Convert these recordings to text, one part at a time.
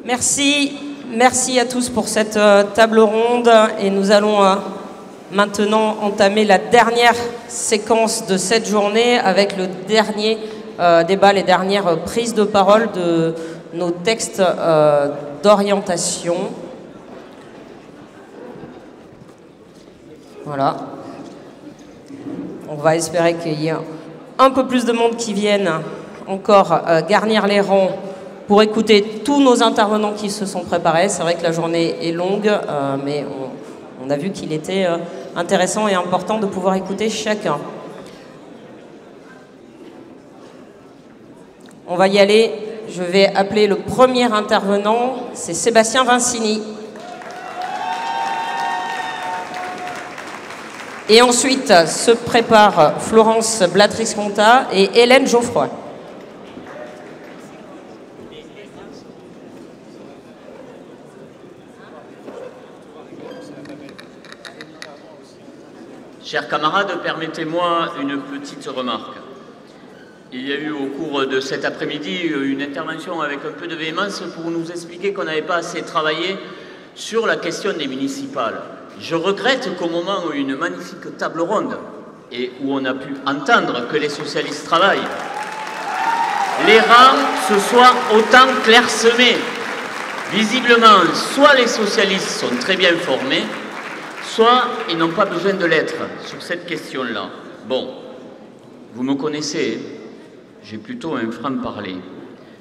Merci à tous pour cette table ronde et nous allons maintenant entamer la dernière séquence de cette journée avec le dernier débat, les dernières prises de parole de nos textes d'orientation. Voilà. On va espérer qu'il y ait un peu plus de monde qui vienne encore garnir les rangs pour écouter tous nos intervenants qui se sont préparés. C'est vrai que la journée est longue, mais on a vu qu'il était intéressant et important de pouvoir écouter chacun. On va y aller. Je vais appeler le premier intervenant, c'est Sébastien Vincini. Et ensuite se préparent Florence Blatrix-Contat et Hélène Geoffroy. Chers camarades, permettez-moi une petite remarque. Il y a eu au cours de cet après-midi une intervention avec un peu de véhémence pour nous expliquer qu'on n'avait pas assez travaillé sur la question des municipales. Je regrette qu'au moment où une magnifique table ronde et où on a pu entendre que les socialistes travaillent, les rangs se soient autant clairsemés. Visiblement, soit les socialistes sont très bien formés, soit ils n'ont pas besoin de l'être sur cette question-là. Bon, vous me connaissez, j'ai plutôt un franc-parler.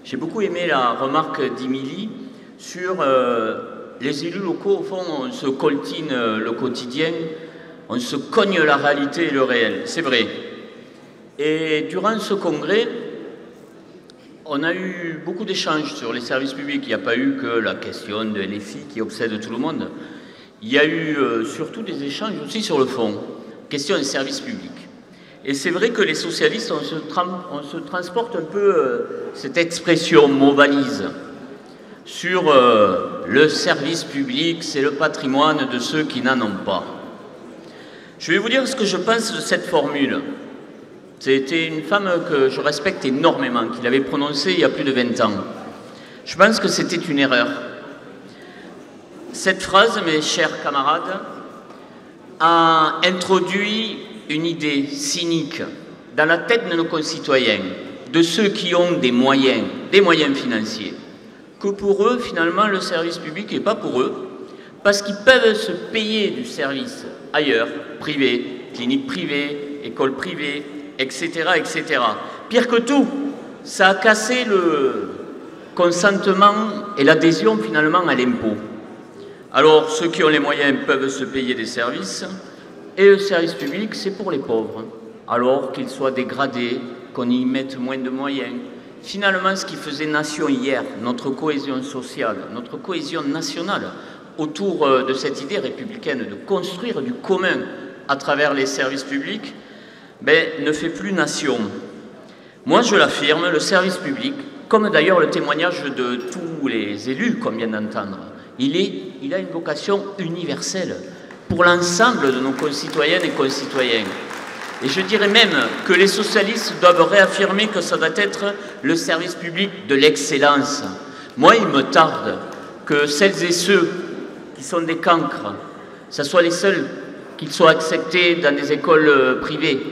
J'ai beaucoup aimé la remarque d'Émilie sur les élus locaux. Au fond, on se coltine le quotidien, on se cogne la réalité et le réel, c'est vrai. Et durant ce congrès, on a eu beaucoup d'échanges sur les services publics. Il n'y a pas eu que la question de LFI qui obsède tout le monde. Il y a eu surtout des échanges aussi sur le fond, question des services publics. Et c'est vrai que les socialistes, on se transporte un peu cette expression mot valise sur le service public, c'est le patrimoine de ceux qui n'en ont pas. Je vais vous dire ce que je pense de cette formule. C'était une femme que je respecte énormément, qui l'avait prononcée il y a plus de 20 ans. Je pense que c'était une erreur. Cette phrase, mes chers camarades, a introduit une idée cynique dans la tête de nos concitoyens, de ceux qui ont des moyens financiers, que pour eux, finalement, le service public n'est pas pour eux, parce qu'ils peuvent se payer du service ailleurs, privé, clinique privée, école privée, etc., etc. Pire que tout, ça a cassé le consentement et l'adhésion, finalement, à l'impôt. Alors, ceux qui ont les moyens peuvent se payer des services, et le service public, c'est pour les pauvres, alors qu'ils soient dégradés, qu'on y mette moins de moyens. Finalement, ce qui faisait nation hier, notre cohésion sociale, notre cohésion nationale, autour de cette idée républicaine de construire du commun à travers les services publics, ne fait plus nation. Moi, je l'affirme, le service public, comme d'ailleurs le témoignage de tous les élus qu'on vient d'entendre, il a une vocation universelle pour l'ensemble de nos concitoyennes et concitoyens. Et je dirais même que les socialistes doivent réaffirmer que ça doit être le service public de l'excellence. Moi, il me tarde que celles et ceux qui sont des cancres, ce soit les seuls qui soient acceptés dans des écoles privées.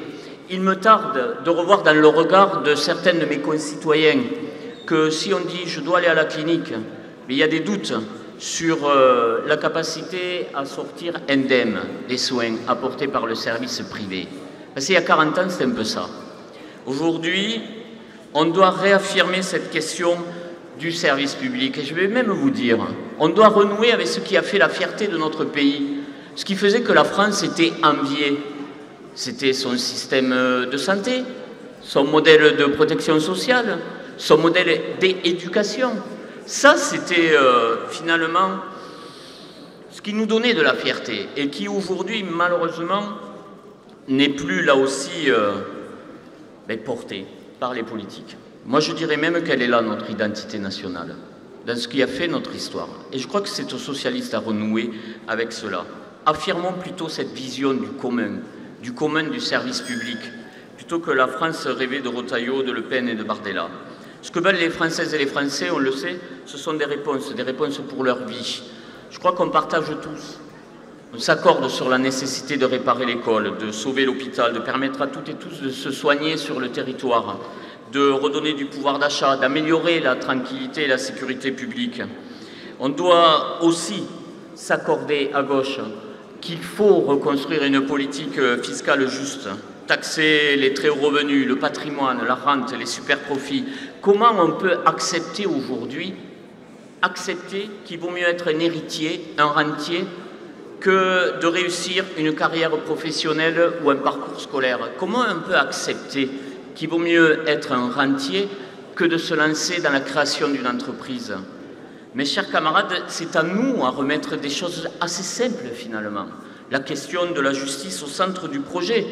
Il me tarde de revoir dans le regard de certains de mes concitoyens que si on dit « je dois aller à la clinique », il y a des doutes sur la capacité à sortir indemne des soins apportés par le service privé. Parce qu'il y a 40 ans, c'était un peu ça. Aujourd'hui, on doit réaffirmer cette question du service public. Et je vais même vous dire, on doit renouer avec ce qui a fait la fierté de notre pays, ce qui faisait que la France était enviée. C'était son système de santé, son modèle de protection sociale, son modèle d'éducation. Ça, c'était finalement ce qui nous donnait de la fierté et qui aujourd'hui, malheureusement, n'est plus là aussi porté par les politiques. Moi, je dirais même qu'elle est là, notre identité nationale, dans ce qui a fait notre histoire. Et je crois que c'est aux socialistes à renouer avec cela. Affirmons plutôt cette vision du commun du service public, plutôt que la France rêvée de Retailleau, de Le Pen et de Bardella. Ce que veulent les Françaises et les Français, on le sait, ce sont des réponses pour leur vie. Je crois qu'on partage tous. On s'accorde sur la nécessité de réparer l'école, de sauver l'hôpital, de permettre à toutes et tous de se soigner sur le territoire, de redonner du pouvoir d'achat, d'améliorer la tranquillité et la sécurité publique. On doit aussi s'accorder à gauche qu'il faut reconstruire une politique fiscale juste, taxer les très hauts revenus, le patrimoine, la rente, les super-profits. Comment on peut accepter aujourd'hui, qu'il vaut mieux être un héritier, un rentier, que de réussir une carrière professionnelle ou un parcours scolaire? Comment on peut accepter qu'il vaut mieux être un rentier que de se lancer dans la création d'une entreprise? Mes chers camarades, c'est à nous à remettre des choses assez simples finalement. La question de la justice au centre du projet,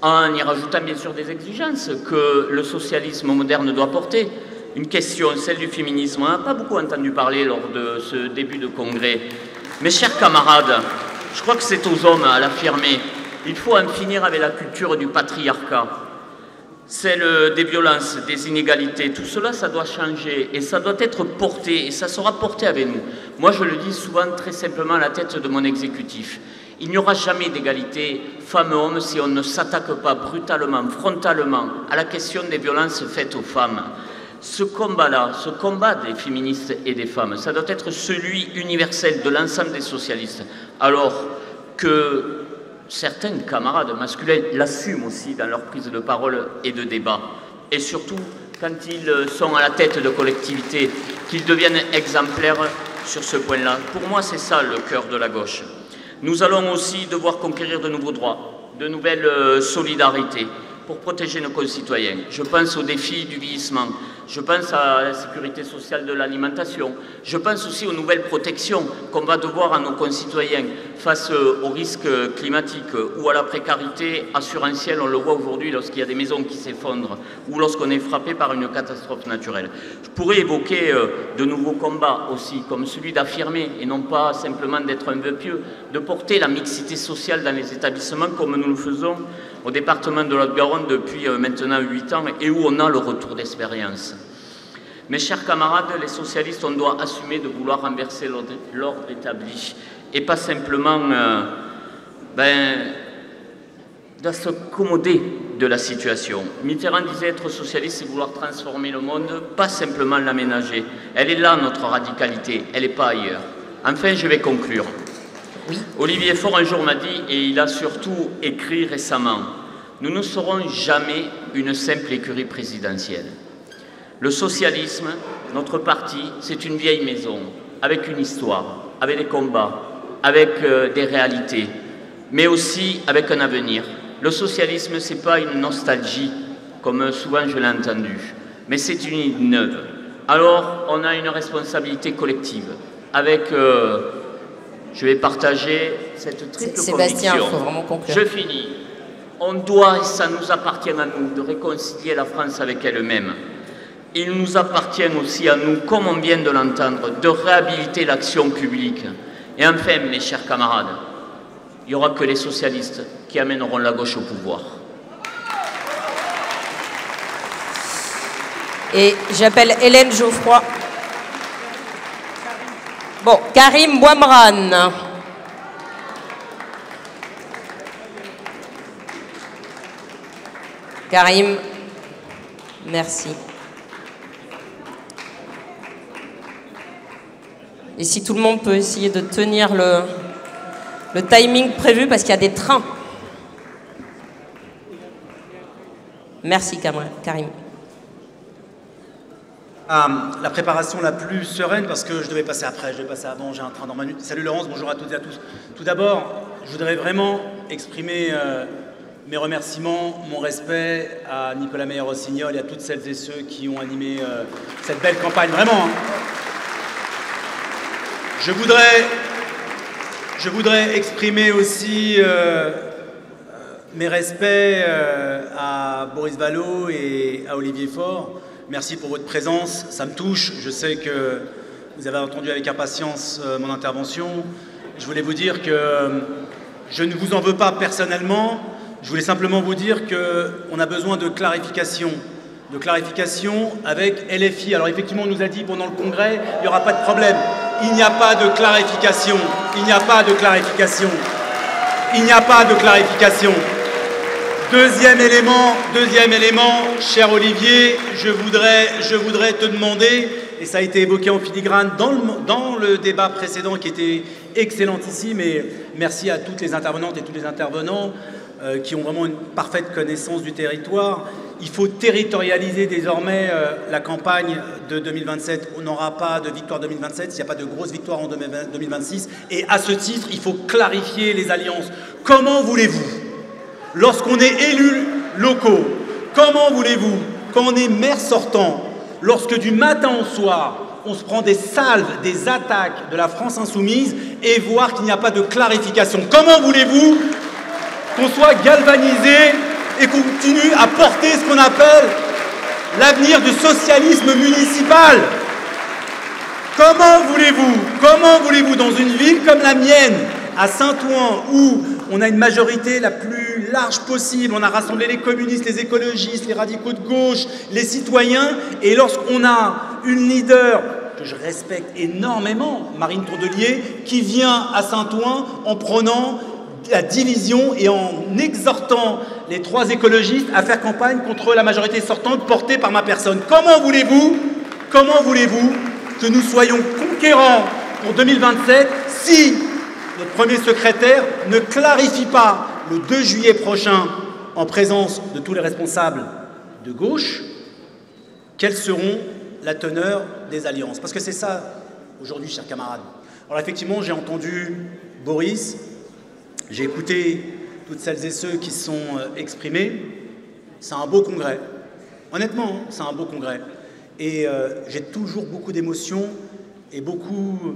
en y rajoutant bien sûr des exigences que le socialisme moderne doit porter. Une question, celle du féminisme, on n'a pas beaucoup entendu parler lors de ce début de congrès. Mes chers camarades, je crois que c'est aux hommes à l'affirmer. Il faut en finir avec la culture du patriarcat, celle des violences, des inégalités. Tout cela, ça doit changer et ça doit être porté et ça sera porté avec nous. Moi, je le dis souvent très simplement à la tête de mon exécutif. Il n'y aura jamais d'égalité femmes-hommes si on ne s'attaque pas brutalement, frontalement à la question des violences faites aux femmes. Ce combat-là, ce combat des féministes et des femmes, ça doit être celui universel de l'ensemble des socialistes. Alors que certains camarades masculins l'assument aussi dans leur prise de parole et de débat. Et surtout, quand ils sont à la tête de collectivités, qu'ils deviennent exemplaires sur ce point-là. Pour moi, c'est ça le cœur de la gauche. Nous allons aussi devoir conquérir de nouveaux droits, de nouvelles solidarités pour protéger nos concitoyens. Je pense au défi du vieillissement, je pense à la sécurité sociale de l'alimentation, je pense aussi aux nouvelles protections qu'on va devoir à nos concitoyens face aux risques climatiques ou à la précarité assurantielle. On le voit aujourd'hui lorsqu'il y a des maisons qui s'effondrent ou lorsqu'on est frappé par une catastrophe naturelle. Je pourrais évoquer de nouveaux combats aussi, comme celui d'affirmer, et non pas simplement d'être un vœu pieux, de porter la mixité sociale dans les établissements comme nous le faisons au département de Lot-Garonne depuis maintenant 8 ans et où on a le retour d'expérience. Mes chers camarades, les socialistes, on doit assumer de vouloir renverser l'ordre établi et pas simplement de s'accommoder de la situation. Mitterrand disait être socialiste, c'est vouloir transformer le monde, pas simplement l'aménager. Elle est là, notre radicalité, elle n'est pas ailleurs. Enfin, je vais conclure. Oui. Olivier Faure un jour m'a dit, et il a surtout écrit récemment, « Nous ne serons jamais une simple écurie présidentielle. Le socialisme, notre parti, c'est une vieille maison, avec une histoire, avec des combats, avec des réalités, mais aussi avec un avenir. Le socialisme, ce n'est pas une nostalgie, comme souvent je l'ai entendu, mais c'est une idée neuve. Alors, on a une responsabilité collective, avec... je vais partager cette triple Sébastien, conviction. Il faut vraiment conclure. Je finis. On doit, et ça nous appartient à nous, de réconcilier la France avec elle-même. Il nous appartient aussi à nous, comme on vient de l'entendre, de réhabiliter l'action publique. Et enfin, mes chers camarades, il n'y aura que les socialistes qui amèneront la gauche au pouvoir. Et j'appelle Hélène Geoffroy. Bon, Karim Bouamran. Karim, merci. Et si tout le monde peut essayer de tenir le timing prévu parce qu'il y a des trains. Merci Karim. La préparation la plus sereine parce que je devais passer après, je devais passer avant, j'ai un train dans ma minute. Salut Laurence, bonjour à toutes et à tous. Tout d'abord, je voudrais vraiment exprimer mes remerciements, mon respect à Nicolas Meyer-Rossignol et à toutes celles et ceux qui ont animé cette belle campagne, vraiment. Hein. Je voudrais exprimer aussi mes respects à Boris Vallaud et à Olivier Faure. Merci pour votre présence, ça me touche. Je sais que vous avez entendu avec impatience mon intervention. Je voulais vous dire que je ne vous en veux pas personnellement. Je voulais simplement vous dire qu'on a besoin de clarification de clarification avec LFI. Alors effectivement, on nous a dit pendant le congrès, il n'y aura pas de problème. Il n'y a pas de clarification. Il n'y a pas de clarification. Il n'y a pas de clarification. Deuxième élément, cher Olivier, je voudrais te demander, et ça a été évoqué en filigrane dans le débat précédent qui était excellentissime, et merci à toutes les intervenantes et tous les intervenants qui ont vraiment une parfaite connaissance du territoire. Il faut territorialiser désormais la campagne de 2027. On n'aura pas de victoire 2027 s'il n'y a pas de grosse victoire en 2026. Et à ce titre, il faut clarifier les alliances. Comment voulez-vous, lorsqu'on est élus locaux, comment voulez-vous, quand on est maire sortant, lorsque du matin au soir, on se prend des salves, des attaques de la France insoumise et voir qu'il n'y a pas de clarification? Comment voulez-vous qu'on soit galvanisé et qu'on continue à porter ce qu'on appelle l'avenir du socialisme municipal? Comment voulez-vous, dans une ville comme la mienne, à Saint-Ouen, où on a une majorité la plus large possible, on a rassemblé les communistes, les écologistes, les radicaux de gauche, les citoyens, et lorsqu'on a une leader que je respecte énormément, Marine Tourdelier, qui vient à Saint-Ouen en prenant la division et en exhortant les trois écologistes à faire campagne contre la majorité sortante portée par ma personne. Comment voulez-vous que nous soyons conquérants pour 2027 si notre premier secrétaire ne clarifie pas le 2 juillet prochain, en présence de tous les responsables de gauche, quelles seront la teneur des alliances? Parce que c'est ça, aujourd'hui, chers camarades. Alors effectivement, j'ai entendu Boris, j'ai écouté toutes celles et ceux qui se sont exprimés. C'est un beau congrès. Honnêtement, c'est un beau congrès. Et j'ai toujours beaucoup d'émotions et beaucoup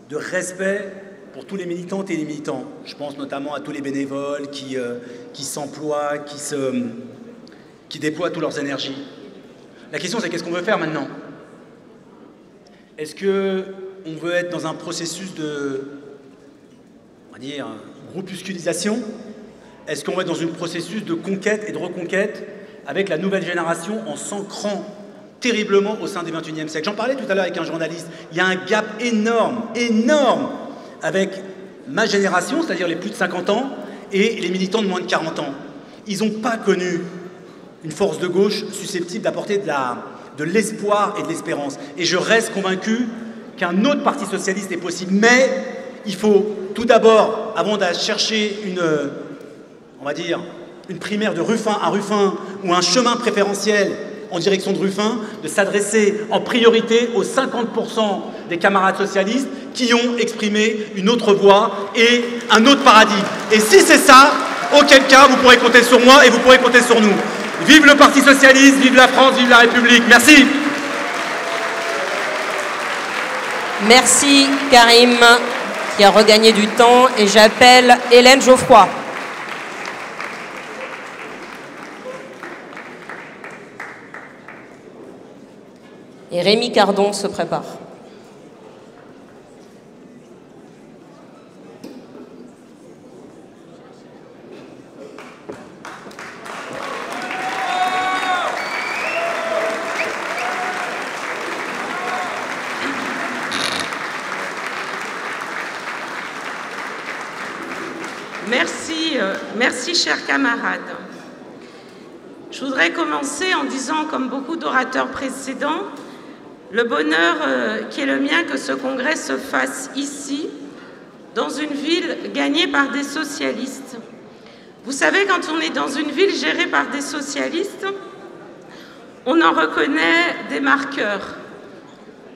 de respect pour tous les militantes et les militants. Je pense notamment à tous les bénévoles qui s'emploient, qui déploient toutes leurs énergies. La question, c'est qu'est-ce qu'on veut faire maintenant? Est-ce qu'on veut être dans un processus de, on va dire, groupusculisation? Est-ce qu'on va être dans un processus de conquête et de reconquête avec la nouvelle génération en s'ancrant terriblement au sein du XXIe siècle? J'en parlais tout à l'heure avec un journaliste. Il y a un gap énorme avec ma génération, c'est-à-dire les plus de 50 ans, et les militants de moins de 40 ans. Ils n'ont pas connu une force de gauche susceptible d'apporter de l'espoir et de l'espérance. Et je reste convaincu qu'un autre parti socialiste est possible. Mais il faut tout d'abord, avant d'aller chercher on va dire, une primaire de Ruffin à Ruffin ou un chemin préférentiel en direction de Ruffin, de s'adresser en priorité aux 50% des camarades socialistes qui ont exprimé une autre voix et un autre paradigme. Et si c'est ça, auquel cas vous pourrez compter sur moi et vous pourrez compter sur nous. Vive le Parti socialiste, vive la France, vive la République. Merci. Merci Karim, qui a regagné du temps, et j'appelle Hélène Geoffroy. Et Rémi Cardon se prépare. Merci, chers camarades. Je voudrais commencer en disant, comme beaucoup d'orateurs précédents, le bonheur qui est le mien que ce congrès se fasse ici, dans une ville gagnée par des socialistes. Vous savez, quand on est dans une ville gérée par des socialistes, on en reconnaît des marqueurs,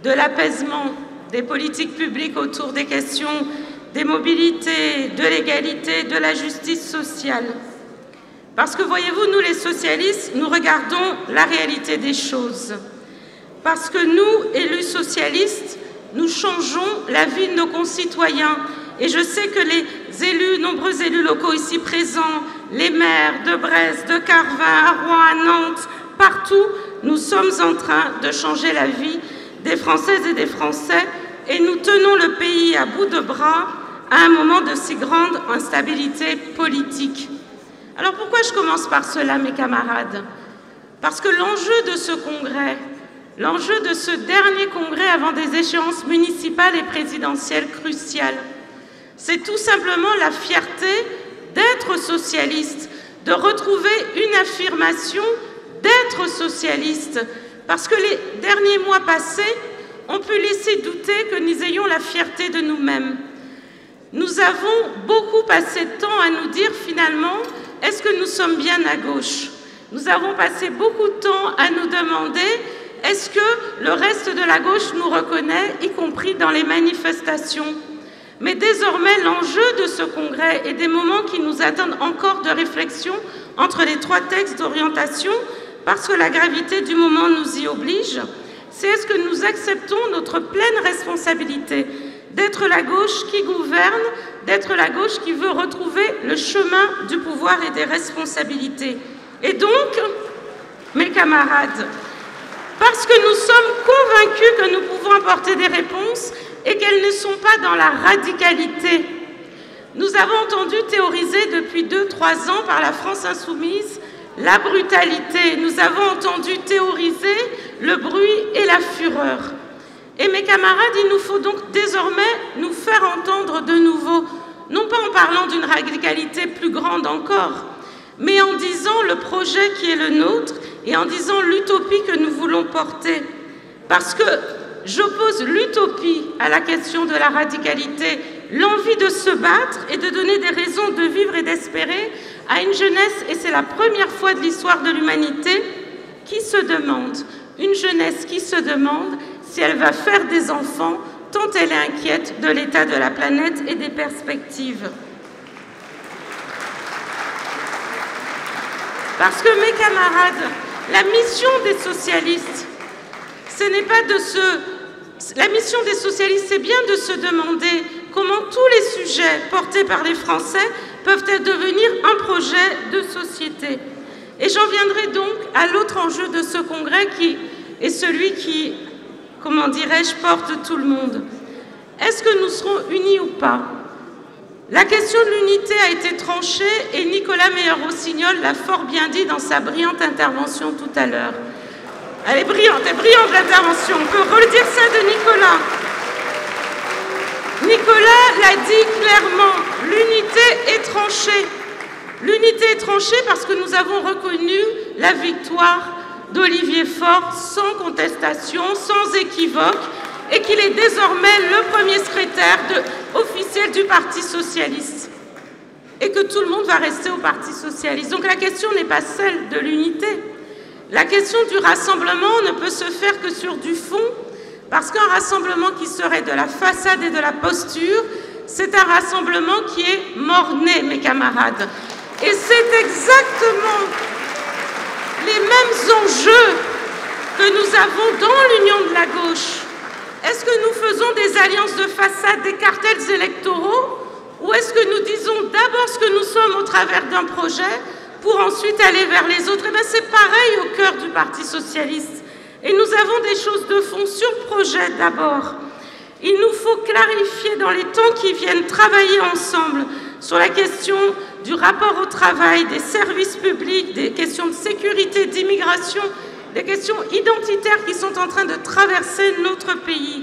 de l'apaisement, des politiques publiques autour des questions des mobilités, de l'égalité, de la justice sociale. Parce que, voyez-vous, nous les socialistes, nous regardons la réalité des choses. Parce que nous, élus socialistes, nous changeons la vie de nos concitoyens. Et je sais que les élus, nombreux élus locaux ici présents, les maires de Brest, de Carvin, à Rouen, à Nantes, partout, nous sommes en train de changer la vie des Françaises et des Français, et nous tenons le pays à bout de bras à un moment de si grande instabilité politique. Alors pourquoi je commence par cela, mes camarades? Parce que l'enjeu de ce congrès, l'enjeu de ce dernier congrès avant des échéances municipales et présidentielles cruciales, c'est tout simplement la fierté d'être socialiste, de retrouver une affirmation d'être socialiste, parce que les derniers mois passés ont pu laisser douter que nous ayons la fierté de nous-mêmes. Nous avons beaucoup passé de temps à nous dire finalement, est-ce que nous sommes bien à gauche? Nous avons passé beaucoup de temps à nous demander, est-ce que le reste de la gauche nous reconnaît, y compris dans les manifestations? Mais désormais, l'enjeu de ce congrès et des moments qui nous attendent encore de réflexion entre les 3 textes d'orientation, parce que la gravité du moment nous y oblige, c'est est-ce que nous acceptons notre pleine responsabilité d'être la gauche qui gouverne, d'être la gauche qui veut retrouver le chemin du pouvoir et des responsabilités. Et donc, mes camarades, parce que nous sommes convaincus que nous pouvons apporter des réponses et qu'elles ne sont pas dans la radicalité. Nous avons entendu théoriser depuis 2-3 ans par la France insoumise la brutalité. Nous avons entendu théoriser le bruit et la fureur. Et mes camarades, il nous faut donc désormais nous faire entendre de nouveau, non pas en parlant d'une radicalité plus grande encore, mais en disant le projet qui est le nôtre et en disant l'utopie que nous voulons porter. Parce que j'oppose l'utopie à la question de la radicalité, l'envie de se battre et de donner des raisons de vivre et d'espérer à une jeunesse, et c'est la première fois de l'histoire de l'humanité, qui se demande, une jeunesse qui se demande si elle va faire des enfants, tant elle est inquiète de l'état de la planète et des perspectives. Parce que, mes camarades, la mission des socialistes, ce n'est pas de se... La mission des socialistes, c'est bien de se demander comment tous les sujets portés par les Français peuvent devenir un projet de société. Et j'en viendrai donc à l'autre enjeu de ce congrès qui est celui qui, comment dirais-je, porte tout le monde. Est-ce que nous serons unis ou pas? La question de l'unité a été tranchée et Nicolas Meyer-Rossignol l'a fort bien dit dans sa brillante intervention tout à l'heure. Elle est brillante l'intervention, on peut redire ça de Nicolas. Nicolas l'a dit clairement, l'unité est tranchée. L'unité est tranchée parce que nous avons reconnu la victoire d'Olivier Faure sans contestation, sans équivoque, et qu'il est désormais le premier secrétaire officiel du Parti socialiste. Et que tout le monde va rester au Parti socialiste. Donc la question n'est pas celle de l'unité. La question du rassemblement ne peut se faire que sur du fond, parce qu'un rassemblement qui serait de la façade et de la posture, c'est un rassemblement qui est mort-né, mes camarades. Et c'est exactement les mêmes enjeux que nous avons dans l'union de la gauche. Est-ce que nous faisons des alliances de façade, des cartels électoraux, ou est-ce que nous disons d'abord ce que nous sommes au travers d'un projet pour ensuite aller vers les autres? Eh bien, c'est pareil au cœur du Parti socialiste. Et nous avons des choses de fond sur le projet d'abord. Il nous faut clarifier dans les temps qui viennent, travailler ensemble sur la question du rapport au travail, des services publics, des questions de sécurité, d'immigration, des questions identitaires qui sont en train de traverser notre pays.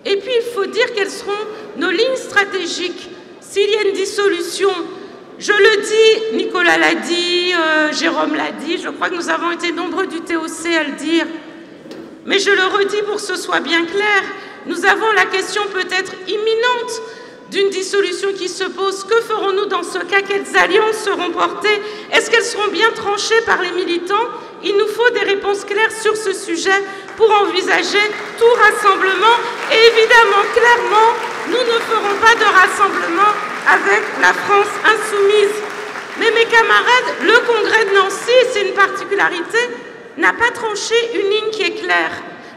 Et puis, il faut dire quelles seront nos lignes stratégiques. S'il y a une dissolution, je le dis, Nicolas l'a dit, Jérôme l'a dit, je crois que nous avons été nombreux du TOC à le dire. Mais je le redis pour que ce soit bien clair, nous avons la question peut-être imminente d'une dissolution qui se pose. Que ferons-nous dans ce cas? Quelles alliances seront portées? Est-ce qu'elles seront bien tranchées par les militants? Il nous faut des réponses claires sur ce sujet pour envisager tout rassemblement. Et évidemment, clairement, nous ne ferons pas de rassemblement avec la France insoumise. Mais mes camarades, le congrès de Nancy, c'est une particularité, n'a pas tranché une ligne qui est claire.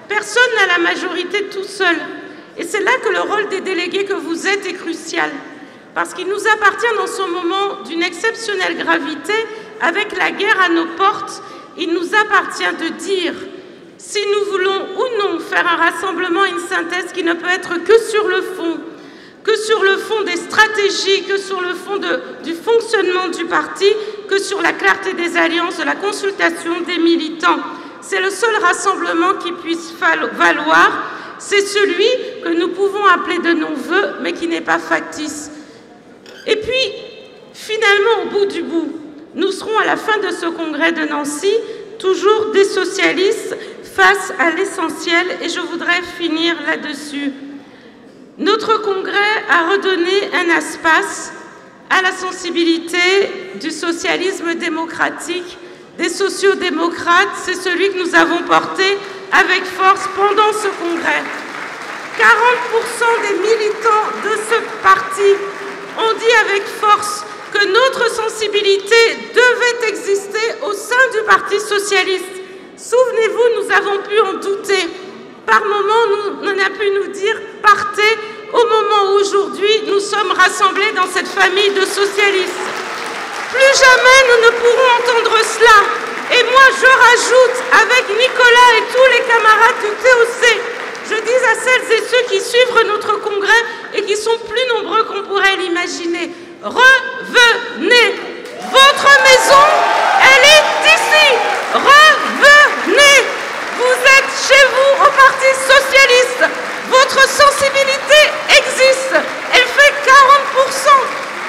Personne n'a la majorité tout seul. Et c'est là que le rôle des délégués que vous êtes est crucial. Parce qu'il nous appartient dans ce moment d'une exceptionnelle gravité, avec la guerre à nos portes, il nous appartient de dire si nous voulons ou non faire un rassemblement, une synthèse qui ne peut être que sur le fond des stratégies, que sur le fond du fonctionnement du parti, que sur la clarté des alliances, de la consultation des militants. C'est le seul rassemblement qui puisse valoir. C'est celui que nous pouvons appeler de nos voeux, mais qui n'est pas factice. Et puis, finalement, au bout du bout, nous serons à la fin de ce congrès de Nancy, toujours des socialistes face à l'essentiel, et je voudrais finir là-dessus. Notre congrès a redonné un espace à la sensibilité du socialisme démocratique, des sociodémocrates. C'est celui que nous avons porté avec force pendant ce congrès. 40% des militants de ce parti ont dit avec force que notre sensibilité devait exister au sein du Parti socialiste. Souvenez-vous, nous avons pu en douter. Par moments, on a pu nous dire « partez », au moment où aujourd'hui nous sommes rassemblés dans cette famille de socialistes. Plus jamais nous ne pourrons entendre cela. Et moi, je rajoute, avec Nicolas et tous les camarades du TOC, je dis à celles et ceux qui suivent notre congrès et qui sont plus nombreux qu'on pourrait l'imaginer, revenez. Votre maison, elle est ici. Revenez. Vous êtes chez vous au Parti socialiste. Votre sensibilité existe. Elle fait 40%.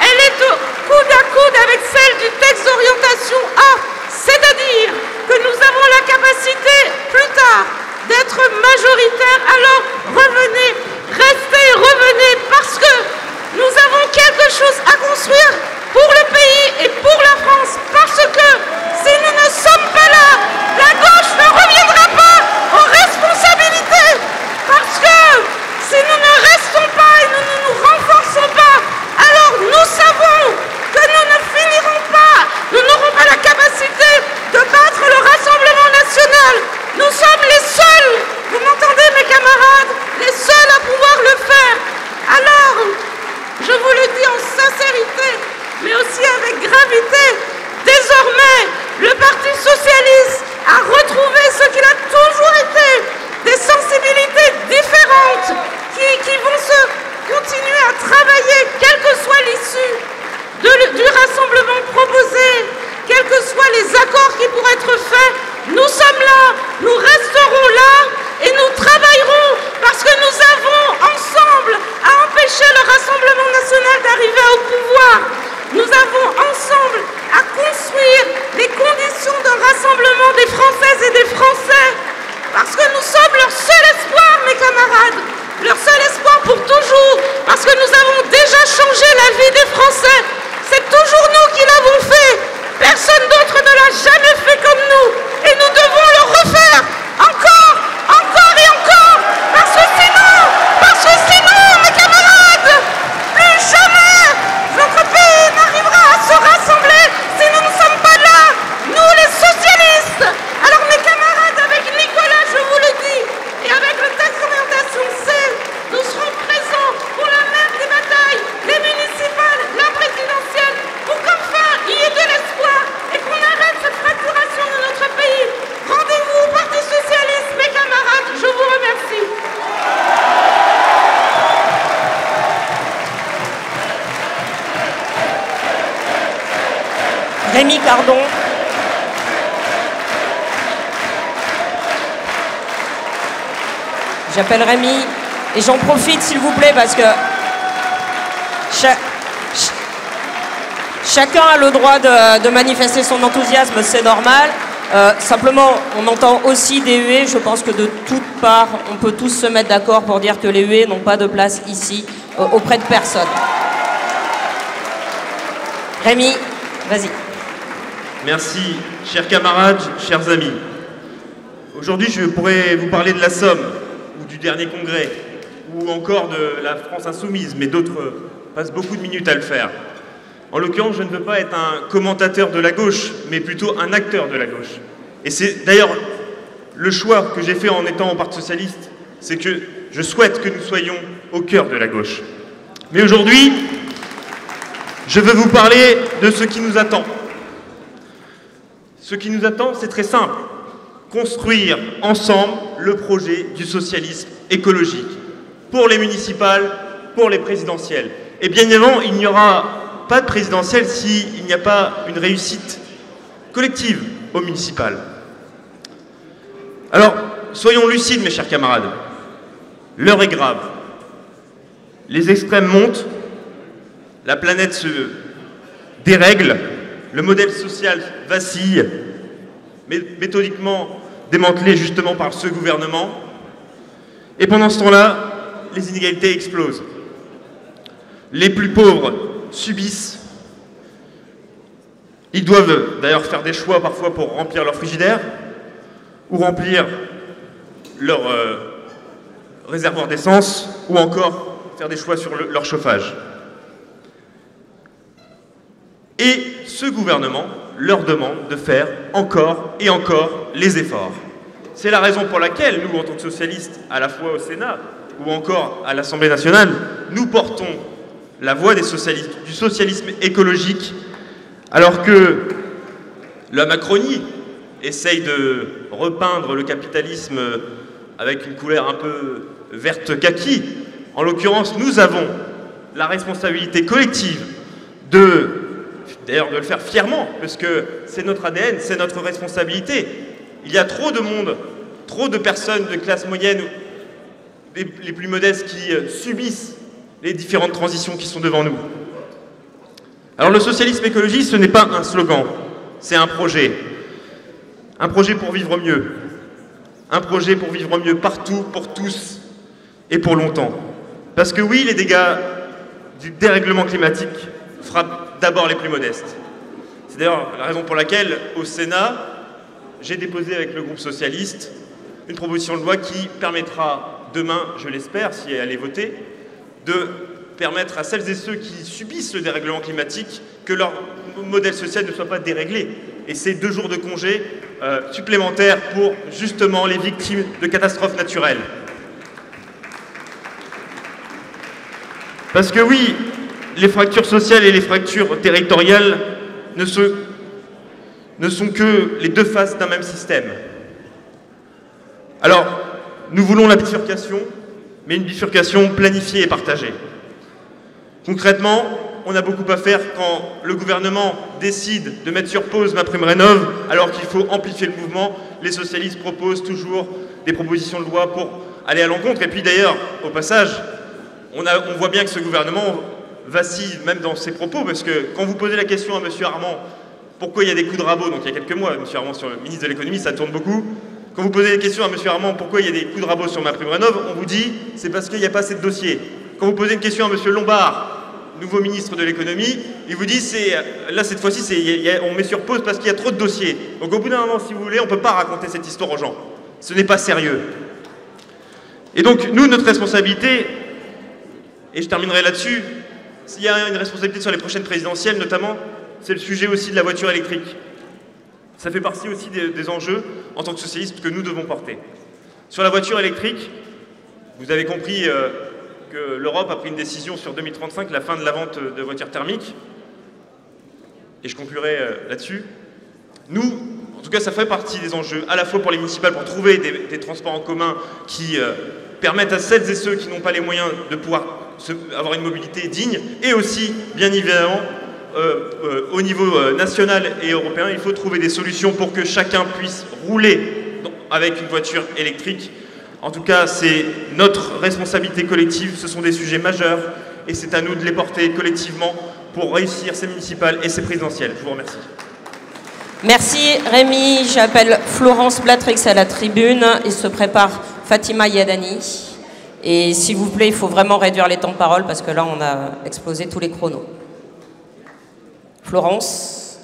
Elle est coude à coude avec celle du texte d'orientation A. C'est-à-dire que nous avons la capacité, plus tard, d'être majoritaire. Alors revenez, restez, revenez, parce que nous avons quelque chose à construire pour le pays et pour la France. Parce que si nous ne sommes pas là, la gauche ne reviendra pas aux responsabilités. Parce que si nous ne restons pas et nous ne nous renforçons pas, alors nous savons que nous ne finirons pas, nous n'aurons pas la capacité de battre le Rassemblement national. Nous sommes les seuls, vous m'entendez mes camarades, les seuls à pouvoir le faire. Alors, je vous le dis en sincérité, mais aussi avec gravité, désormais, le Parti socialiste a retrouvé ce qu'il a toujours été, des sensibilités différentes qui vont se continuer à travailler, quelle que soit l'issue du rassemblement proposé, quels que soient les accords qui pourraient être faits. Nous sommes là, nous resterons là et nous travaillerons parce que nous avons ensemble à empêcher le Rassemblement national d'arriver au pouvoir. Nous avons ensemble à construire les conditions d'un rassemblement des Françaises et des Français. Parce que nous sommes leur seul espoir, mes camarades. Leur seul espoir pour toujours. Parce que nous avons déjà changé la vie des Français. C'est toujours nous qui l'avons fait. Personne d'autre ne l'a jamais fait comme nous. Et nous devons le refaire. Encore, encore et encore. Parce que sinon, mes camarades, plus jamais notre pays n'arrivera à se rassembler si nous ne sommes pas là. Nous, les socialistes. Alors, mes camarades, avec Nicolas, je vous le dis, et avec le texte d'orientation C, nous serons présents pour la mère des batailles, les municipales, la présidentielle, pour qu'enfin il y ait de l'espoir et qu'on arrête cette fracturation de notre pays. Rendez-vous au Parti socialiste, mes camarades, je vous remercie. Rémi Cardon. J'appelle Rémi et j'en profite s'il vous plaît parce que chacun a le droit de manifester son enthousiasme, c'est normal. Simplement, on entend aussi des huées. Je pense que de toutes parts, on peut tous se mettre d'accord pour dire que les huées n'ont pas de place ici, auprès de personne. Rémi, vas-y. Merci, chers camarades, chers amis. Aujourd'hui, je pourrais vous parler de la Somme, ou du dernier congrès, ou encore de la France insoumise, mais d'autres passent beaucoup de minutes à le faire. En l'occurrence, je ne veux pas être un commentateur de la gauche, mais plutôt un acteur de la gauche. Et c'est d'ailleurs le choix que j'ai fait en étant au Parti socialiste, c'est que je souhaite que nous soyons au cœur de la gauche. Mais aujourd'hui, je veux vous parler de ce qui nous attend. Ce qui nous attend, c'est très simple. Construire ensemble le projet du socialisme écologique pour les municipales, pour les présidentielles. Et bien évidemment, il n'y aura pas de présidentielle s'il n'y a pas une réussite collective au municipal. Alors, soyons lucides, mes chers camarades. L'heure est grave. Les extrêmes montent, la planète se dérègle, le modèle social vacille, mais méthodiquement démantelé justement par ce gouvernement. Et pendant ce temps-là, les inégalités explosent. Les plus pauvres subissent. Ils doivent d'ailleurs faire des choix parfois pour remplir leur frigidaire ou remplir leur réservoir d'essence ou encore faire des choix sur leur chauffage. Et ce gouvernement leur demande de faire encore et encore les efforts. C'est la raison pour laquelle nous, en tant que socialistes, à la fois au Sénat ou encore à l'Assemblée nationale, nous portons la voix des socialistes, du socialisme écologique, alors que la Macronie essaye de repeindre le capitalisme avec une couleur un peu verte kaki. En l'occurrence, nous avons la responsabilité collective d'ailleurs de le faire fièrement, parce que c'est notre ADN, c'est notre responsabilité. Il y a trop de monde, trop de personnes de classe moyenne, les plus modestes, qui subissent les différentes transitions qui sont devant nous. Alors le socialisme écologiste, ce n'est pas un slogan, c'est un projet. Un projet pour vivre mieux. Un projet pour vivre mieux partout, pour tous et pour longtemps. Parce que oui, les dégâts du dérèglement climatique frappent d'abord les plus modestes. C'est d'ailleurs la raison pour laquelle, au Sénat, j'ai déposé avec le groupe socialiste une proposition de loi qui permettra demain, je l'espère, si elle est votée, de permettre à celles et ceux qui subissent le dérèglement climatique que leur modèle social ne soit pas déréglé. Et c'est 2 jours de congé supplémentaires pour justement les victimes de catastrophes naturelles. Parce que oui, les fractures sociales et les fractures territoriales ne sont que les 2 faces d'un même système. Alors, nous voulons la bifurcation, mais une bifurcation planifiée et partagée. Concrètement, on a beaucoup à faire quand le gouvernement décide de mettre sur pause MaPrimeRénov', alors qu'il faut amplifier le mouvement. Les socialistes proposent toujours des propositions de loi pour aller à l'encontre. Et puis d'ailleurs, au passage, on voit bien que ce gouvernement vacille même dans ses propos, parce que quand vous posez la question à M. Armand, pourquoi il y a des coups de rabot, donc il y a quelques mois, M. Armand sur le ministre de l'économie, ça tourne beaucoup. Quand vous posez la question à M. Armand, pourquoi il y a des coups de rabot sur MaPrimeRénov', on vous dit, c'est parce qu'il n'y a pas assez de dossiers. Quand vous posez une question à M. Lombard, nouveau ministre de l'économie, il vous dit, là cette fois-ci, on met sur pause parce qu'il y a trop de dossiers. Donc au bout d'un moment, si vous voulez, on ne peut pas raconter cette histoire aux gens. Ce n'est pas sérieux. Et donc, nous, notre responsabilité, et je terminerai là-dessus, s'il y a une responsabilité sur les prochaines présidentielles, notamment, c'est le sujet aussi de la voiture électrique. Ça fait partie aussi des enjeux, en tant que socialistes, que nous devons porter. Sur la voiture électrique, vous avez compris que l'Europe a pris une décision sur 2035, la fin de la vente de voitures thermiques. Et je conclurai là-dessus. Nous, en tout cas, ça fait partie des enjeux, à la fois pour les municipales, pour trouver des transports en commun qui permettent à celles et ceux qui n'ont pas les moyens de pouvoir avoir une mobilité digne, et aussi, bien évidemment, au niveau national et européen, il faut trouver des solutions pour que chacun puisse rouler avec une voiture électrique. En tout cas, c'est notre responsabilité collective, ce sont des sujets majeurs, et c'est à nous de les porter collectivement pour réussir ces municipales et ces présidentielles. Je vous remercie. Merci Rémi. J'appelle Florence Blatrix à la tribune. Il se prépare Fatima Yadani. Et s'il vous plaît, il faut vraiment réduire les temps de parole parce que là, on a explosé tous les chronos. Florence.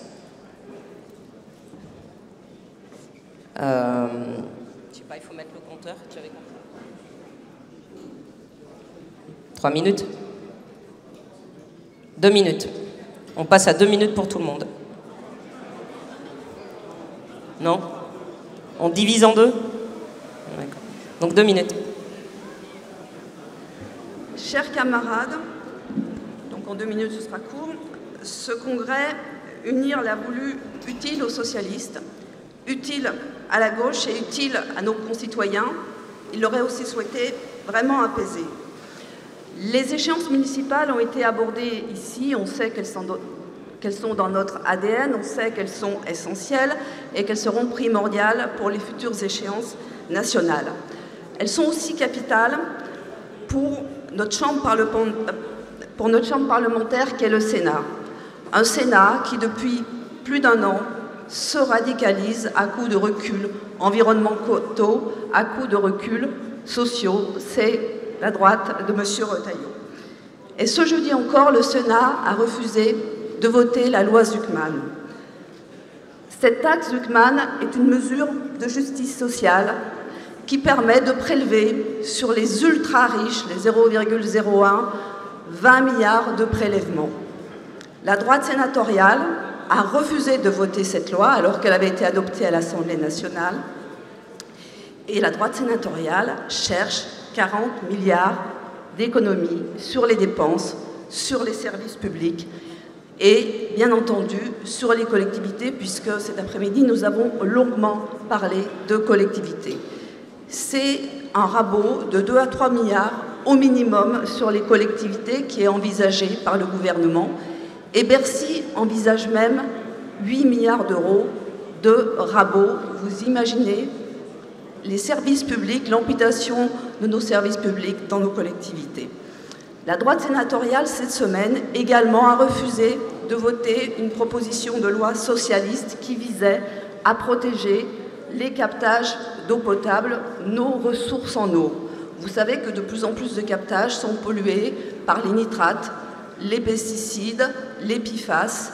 Je sais pas, il faut mettre le compteur. Tu avais compris. 3 minutes. 2 minutes. On passe à 2 minutes pour tout le monde. Non? On divise en 2? D'accord. Donc 2 minutes. Chers camarades, donc en 2 minutes ce sera court, ce congrès, UNIR l'a voulu utile aux socialistes, utile à la gauche et utile à nos concitoyens. Il l'aurait aussi souhaité vraiment apaisé. Les échéances municipales ont été abordées ici, on sait qu'elles sont dans notre ADN, on sait qu'elles sont essentielles et qu'elles seront primordiales pour les futures échéances nationales. Elles sont aussi capitales pour notre chambre parlementaire qu'est le Sénat. Un Sénat qui, depuis plus d'1 an, se radicalise à coups de reculs environnementaux, à coups de reculs sociaux. C'est la droite de M. Retailleau. Et ce jeudi encore, le Sénat a refusé de voter la loi Zucman. Cette taxe Zucman est une mesure de justice sociale qui permet de prélever sur les ultra-riches, les 0,01, 20 milliards de prélèvements. La droite sénatoriale a refusé de voter cette loi alors qu'elle avait été adoptée à l'Assemblée nationale. Et la droite sénatoriale cherche 40 milliards d'économies sur les dépenses, sur les services publics et, bien entendu, sur les collectivités, puisque cet après-midi, nous avons longuement parlé de collectivités. C'est un rabot de 2 à 3 milliards au minimum sur les collectivités qui est envisagé par le gouvernement. Et Bercy envisage même 8 milliards d'euros de rabot. Vous imaginez les services publics, l'amputation de nos services publics dans nos collectivités. La droite sénatoriale, cette semaine, également a refusé de voter une proposition de loi socialiste qui visait à protéger les captages d'eau potable, nos ressources en eau. Vous savez que de plus en plus de captages sont pollués par les nitrates, les pesticides, les PFAS.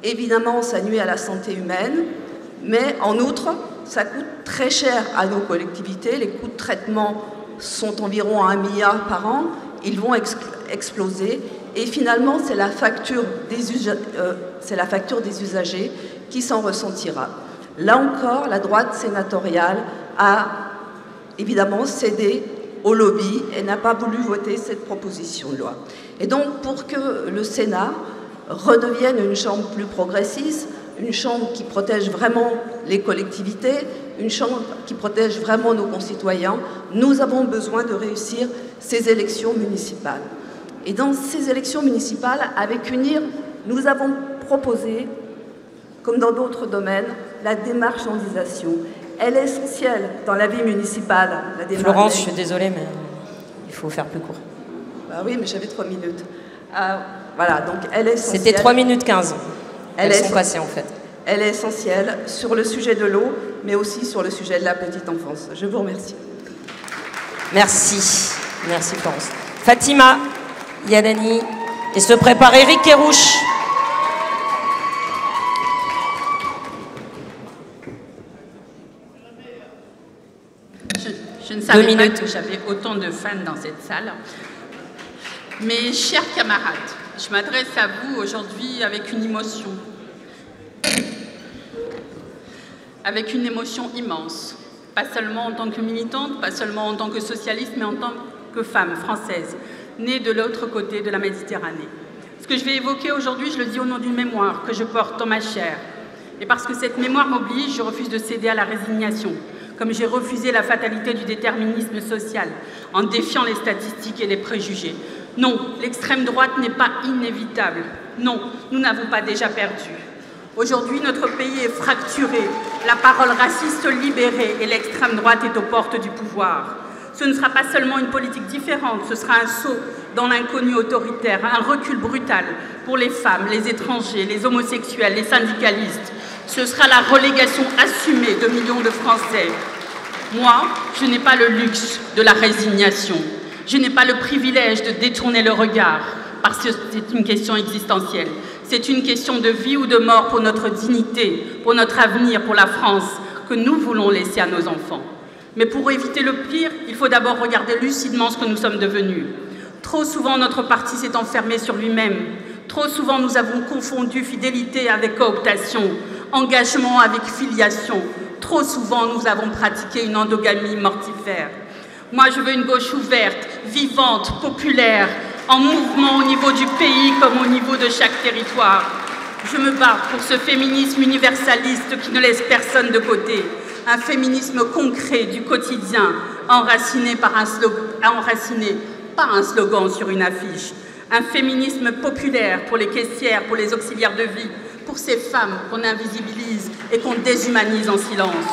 Évidemment, ça nuit à la santé humaine, mais en outre, ça coûte très cher à nos collectivités. Les coûts de traitement sont environ à 1 milliard par an. Ils vont exploser. Et finalement, c'est la facture des usagers qui s'en ressentira. Là encore, la droite sénatoriale a évidemment cédé au lobby et n'a pas voulu voter cette proposition de loi. Et donc, pour que le Sénat redevienne une chambre plus progressiste, une chambre qui protège vraiment les collectivités, une chambre qui protège vraiment nos concitoyens, nous avons besoin de réussir ces élections municipales. Et dans ces élections municipales, avec UNIR, nous avons proposé, comme dans d'autres domaines, la démarchandisation. Elle est essentielle dans la vie municipale. Florence, je suis désolée, mais il faut faire plus court. Bah oui, mais j'avais 3 minutes. Voilà, donc elle est essentielle. C'était 3 minutes 15. Elles sont passées, en fait. Elle est essentielle sur le sujet de l'eau, mais aussi sur le sujet de la petite enfance. Je vous remercie. Merci. Merci, Florence. Fatima Yadani. Et se prépare Éric Kerrouche. Je ne savais pas que j'avais autant de fans dans cette salle. Mes chers camarades, je m'adresse à vous aujourd'hui avec une émotion. Avec une émotion immense. Pas seulement en tant que militante, pas seulement en tant que socialiste, mais en tant que femme française, née de l'autre côté de la Méditerranée. Ce que je vais évoquer aujourd'hui, je le dis au nom d'une mémoire que je porte dans ma chair. Et parce que cette mémoire m'oblige, je refuse de céder à la résignation, comme j'ai refusé la fatalité du déterminisme social, en défiant les statistiques et les préjugés. Non, l'extrême droite n'est pas inévitable. Non, nous n'avons pas déjà perdu. Aujourd'hui, notre pays est fracturé, la parole raciste libérée et l'extrême droite est aux portes du pouvoir. Ce ne sera pas seulement une politique différente, ce sera un saut dans l'inconnu autoritaire, un recul brutal pour les femmes, les étrangers, les homosexuels, les syndicalistes. Ce sera la relégation assumée de millions de Français. Moi, je n'ai pas le luxe de la résignation. Je n'ai pas le privilège de détourner le regard, parce que c'est une question existentielle. C'est une question de vie ou de mort pour notre dignité, pour notre avenir, pour la France, que nous voulons laisser à nos enfants. Mais pour éviter le pire, il faut d'abord regarder lucidement ce que nous sommes devenus. Trop souvent, notre parti s'est enfermé sur lui-même. Trop souvent, nous avons confondu fidélité avec cooptation, engagement avec filiation. Trop souvent, nous avons pratiqué une endogamie mortifère. Moi, je veux une gauche ouverte, vivante, populaire, en mouvement au niveau du pays comme au niveau de chaque territoire. Je me bats pour ce féminisme universaliste qui ne laisse personne de côté. Un féminisme concret du quotidien, enraciné pas un slogan sur une affiche. Un féminisme populaire pour les caissières, pour les auxiliaires de vie, pour ces femmes qu'on invisibilise et qu'on déshumanise en silence.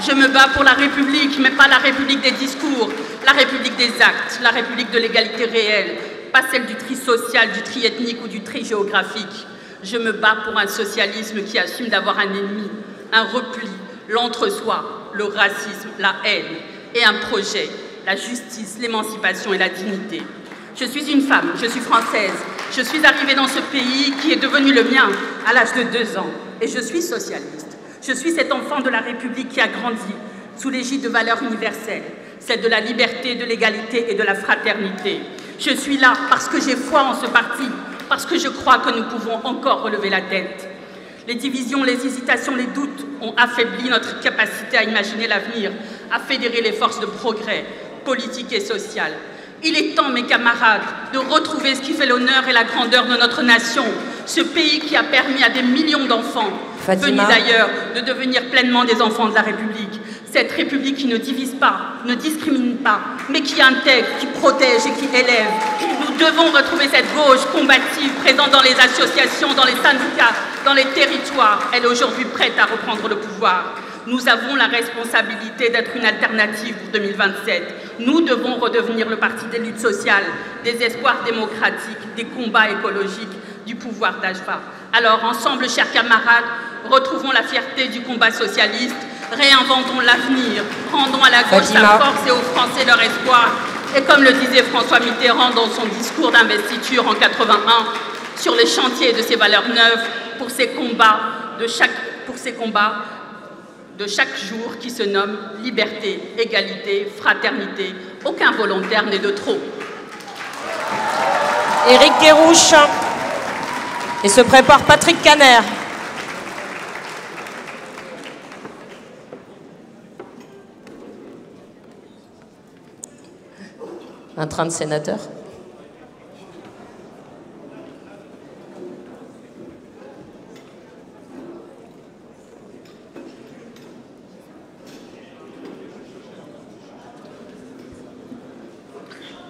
Je me bats pour la République, mais pas la République des discours, la République des actes, la République de l'égalité réelle, pas celle du tri social, du tri ethnique ou du tri géographique. Je me bats pour un socialisme qui assume d'avoir un ennemi, un repli, l'entre-soi, le racisme, la haine, et un projet, la justice, l'émancipation et la dignité. Je suis une femme, je suis française, je suis arrivée dans ce pays qui est devenu le mien à l'âge de 2 ans, et je suis socialiste. Je suis cet enfant de la République qui a grandi sous l'égide de valeurs universelles, celle de la liberté, de l'égalité et de la fraternité. Je suis là parce que j'ai foi en ce parti, parce que je crois que nous pouvons encore relever la tête. Les divisions, les hésitations, les doutes ont affaibli notre capacité à imaginer l'avenir, à fédérer les forces de progrès politique et social. Il est temps, mes camarades, de retrouver ce qui fait l'honneur et la grandeur de notre nation, ce pays qui a permis à des millions d'enfants, venus d'ailleurs, de devenir pleinement des enfants de la République. Cette République qui ne divise pas, ne discrimine pas, mais qui intègre, qui protège et qui élève. Nous devons retrouver cette gauche combative présente dans les associations, dans les syndicats, dans les territoires. Elle est aujourd'hui prête à reprendre le pouvoir. Nous avons la responsabilité d'être une alternative pour 2027. Nous devons redevenir le parti des luttes sociales, des espoirs démocratiques, des combats écologiques, du pouvoir d'achat. Alors, ensemble, chers camarades, retrouvons la fierté du combat socialiste, réinventons l'avenir, rendons à la gauche sa force et aux Français leur espoir. Et comme le disait François Mitterrand dans son discours d'investiture en 81, sur les chantiers de ces valeurs neuves, pour ces combats de chaque jour qui se nomme liberté, égalité, fraternité. Aucun volontaire n'est de trop. Éric Kerrouche. Et se prépare Patrick Caner. Un train de sénateur.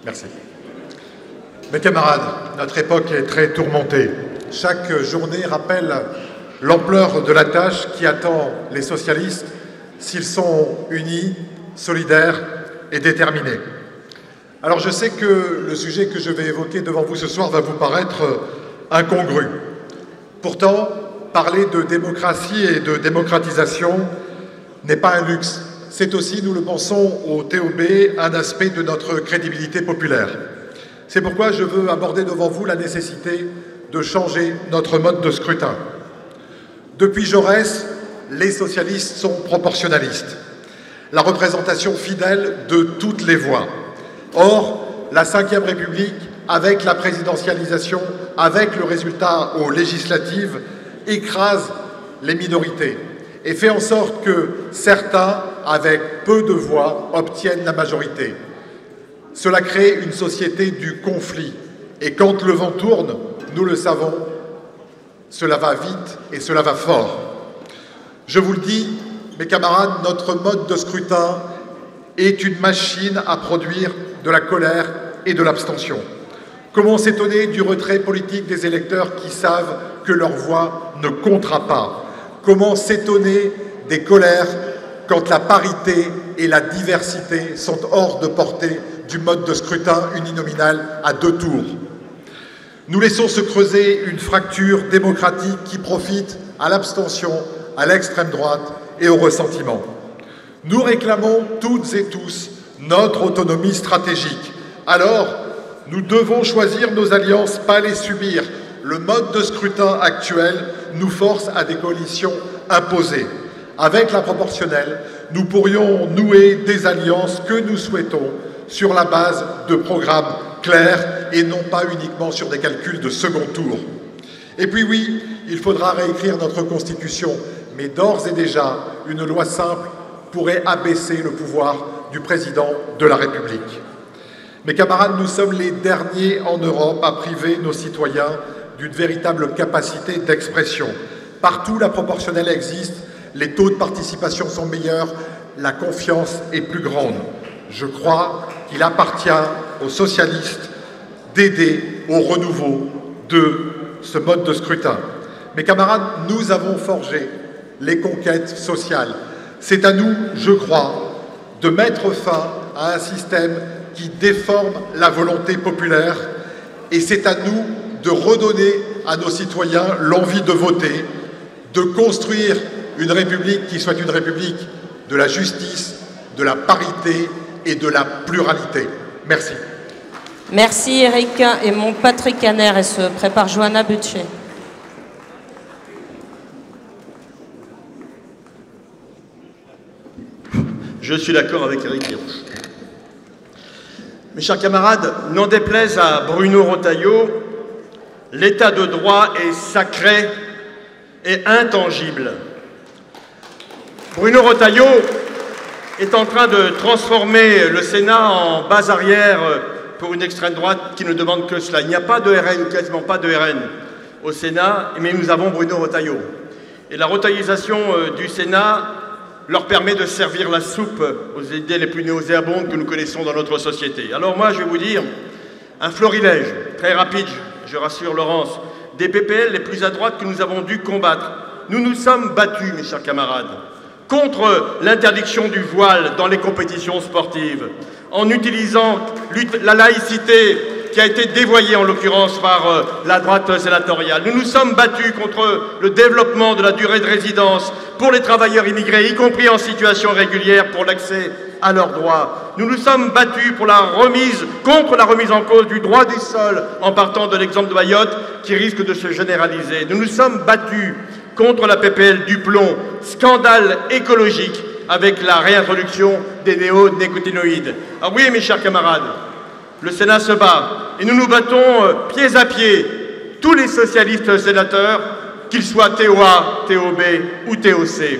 Merci. Mes camarades, notre époque est très tourmentée. Chaque journée rappelle l'ampleur de la tâche qui attend les socialistes s'ils sont unis, solidaires et déterminés. Alors je sais que le sujet que je vais évoquer devant vous ce soir va vous paraître incongru. Pourtant, parler de démocratie et de démocratisation n'est pas un luxe. C'est aussi, nous le pensons au TOB, un aspect de notre crédibilité populaire. C'est pourquoi je veux aborder devant vous la nécessité de changer notre mode de scrutin. Depuis Jaurès, les socialistes sont proportionnalistes, la représentation fidèle de toutes les voix. Or, la Ve République, avec la présidentialisation, avec le résultat aux législatives, écrase les minorités et fait en sorte que certains, avec peu de voix, obtiennent la majorité. Cela crée une société du conflit. Et quand le vent tourne, nous le savons, cela va vite et cela va fort. Je vous le dis, mes camarades, notre mode de scrutin est une machine à produire de la colère et de l'abstention. Comment s'étonner du retrait politique des électeurs qui savent que leur voix ne comptera pas? Comment s'étonner des colères quand la parité et la diversité sont hors de portée du mode de scrutin uninominal à 2 tours? Nous laissons se creuser une fracture démocratique qui profite à l'abstention, à l'extrême droite et au ressentiment. Nous réclamons toutes et tous notre autonomie stratégique. Alors, nous devons choisir nos alliances, pas les subir. Le mode de scrutin actuel nous force à des coalitions imposées. Avec la proportionnelle, nous pourrions nouer des alliances que nous souhaitons sur la base de programmes clairs et non pas uniquement sur des calculs de second tour. Et puis oui, il faudra réécrire notre Constitution, mais d'ores et déjà, une loi simple pourrait abaisser le pouvoir du président de la République. Mes camarades, nous sommes les derniers en Europe à priver nos citoyens d'une véritable capacité d'expression. Partout, la proportionnelle existe, les taux de participation sont meilleurs, la confiance est plus grande. Je crois qu'il appartient aux socialistes d'aider au renouveau de ce mode de scrutin. Mes camarades, nous avons forgé les conquêtes sociales. C'est à nous, je crois, de mettre fin à un système qui déforme la volonté populaire, et c'est à nous de redonner à nos citoyens l'envie de voter, de construire une République qui soit une République de la justice, de la parité et de la pluralité. Merci. Merci Eric. Et mon Patrick Caner, et se prépare Johanna Butcher. Je suis d'accord avec Éric Kerrouche. Mes chers camarades, n'en déplaise à Bruno Retailleau, l'état de droit est sacré et intangible. Bruno Retailleau est en train de transformer le Sénat en base arrière pour une extrême droite qui ne demande que cela. Il n'y a pas de RN, ou quasiment pas de RN au Sénat, mais nous avons Bruno Retailleau. Et la retaillisation du Sénat leur permet de servir la soupe aux idées les plus nauséabondes que nous connaissons dans notre société. Alors moi, je vais vous dire, un florilège, très rapide, je rassure Laurence, des PPL les plus à droite que nous avons dû combattre. Nous nous sommes battus, mes chers camarades, contre l'interdiction du voile dans les compétitions sportives, en utilisant la laïcité qui a été dévoyée en l'occurrence par la droite sénatoriale. Nous nous sommes battus contre le développement de la durée de résidence pour les travailleurs immigrés, y compris en situation régulière, pour l'accès à leurs droits. Nous nous sommes battus pour contre la remise en cause du droit du sol, en partant de l'exemple de Mayotte, qui risque de se généraliser. Nous nous sommes battus contre la PPL du plomb, scandale écologique, avec la réintroduction des néonicotinoïdes. Ah oui, mes chers camarades, le Sénat se bat, et nous nous battons pieds à pied, tous les socialistes sénateurs, qu'ils soient TOA, TOB ou TOC.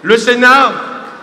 Le Sénat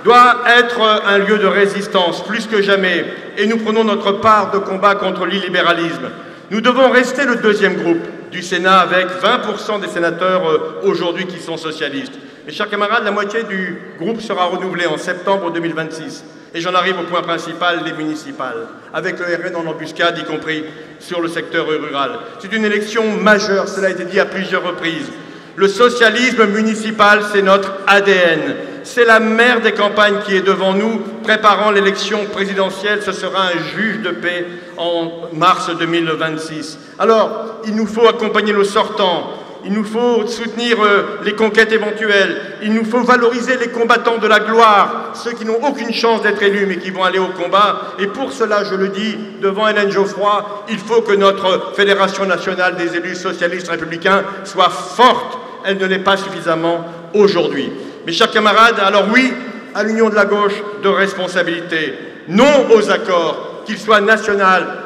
doit être un lieu de résistance, plus que jamais, et nous prenons notre part de combat contre l'illibéralisme. Nous devons rester le deuxième groupe du Sénat, avec 20% des sénateurs aujourd'hui qui sont socialistes. Mes chers camarades, la moitié du groupe sera renouvelée en septembre 2026. Et j'en arrive au point principal, les municipales, avec le RN en embuscade, y compris sur le secteur rural. C'est une élection majeure, cela a été dit à plusieurs reprises. Le socialisme municipal, c'est notre ADN. C'est la mère des campagnes qui est devant nous, préparant l'élection présidentielle. Ce sera un juge de paix en mars 2026. Alors, il nous faut accompagner nos sortants. Il nous faut soutenir les conquêtes éventuelles. Il nous faut valoriser les combattants de la gloire, ceux qui n'ont aucune chance d'être élus mais qui vont aller au combat. Et pour cela, je le dis devant Hélène Geoffroy, il faut que notre Fédération nationale des élus socialistes républicains soit forte. Elle ne l'est pas suffisamment aujourd'hui. Mes chers camarades, alors oui, à l'union de la gauche de responsabilité. Non aux accords, qu'ils soient nationaux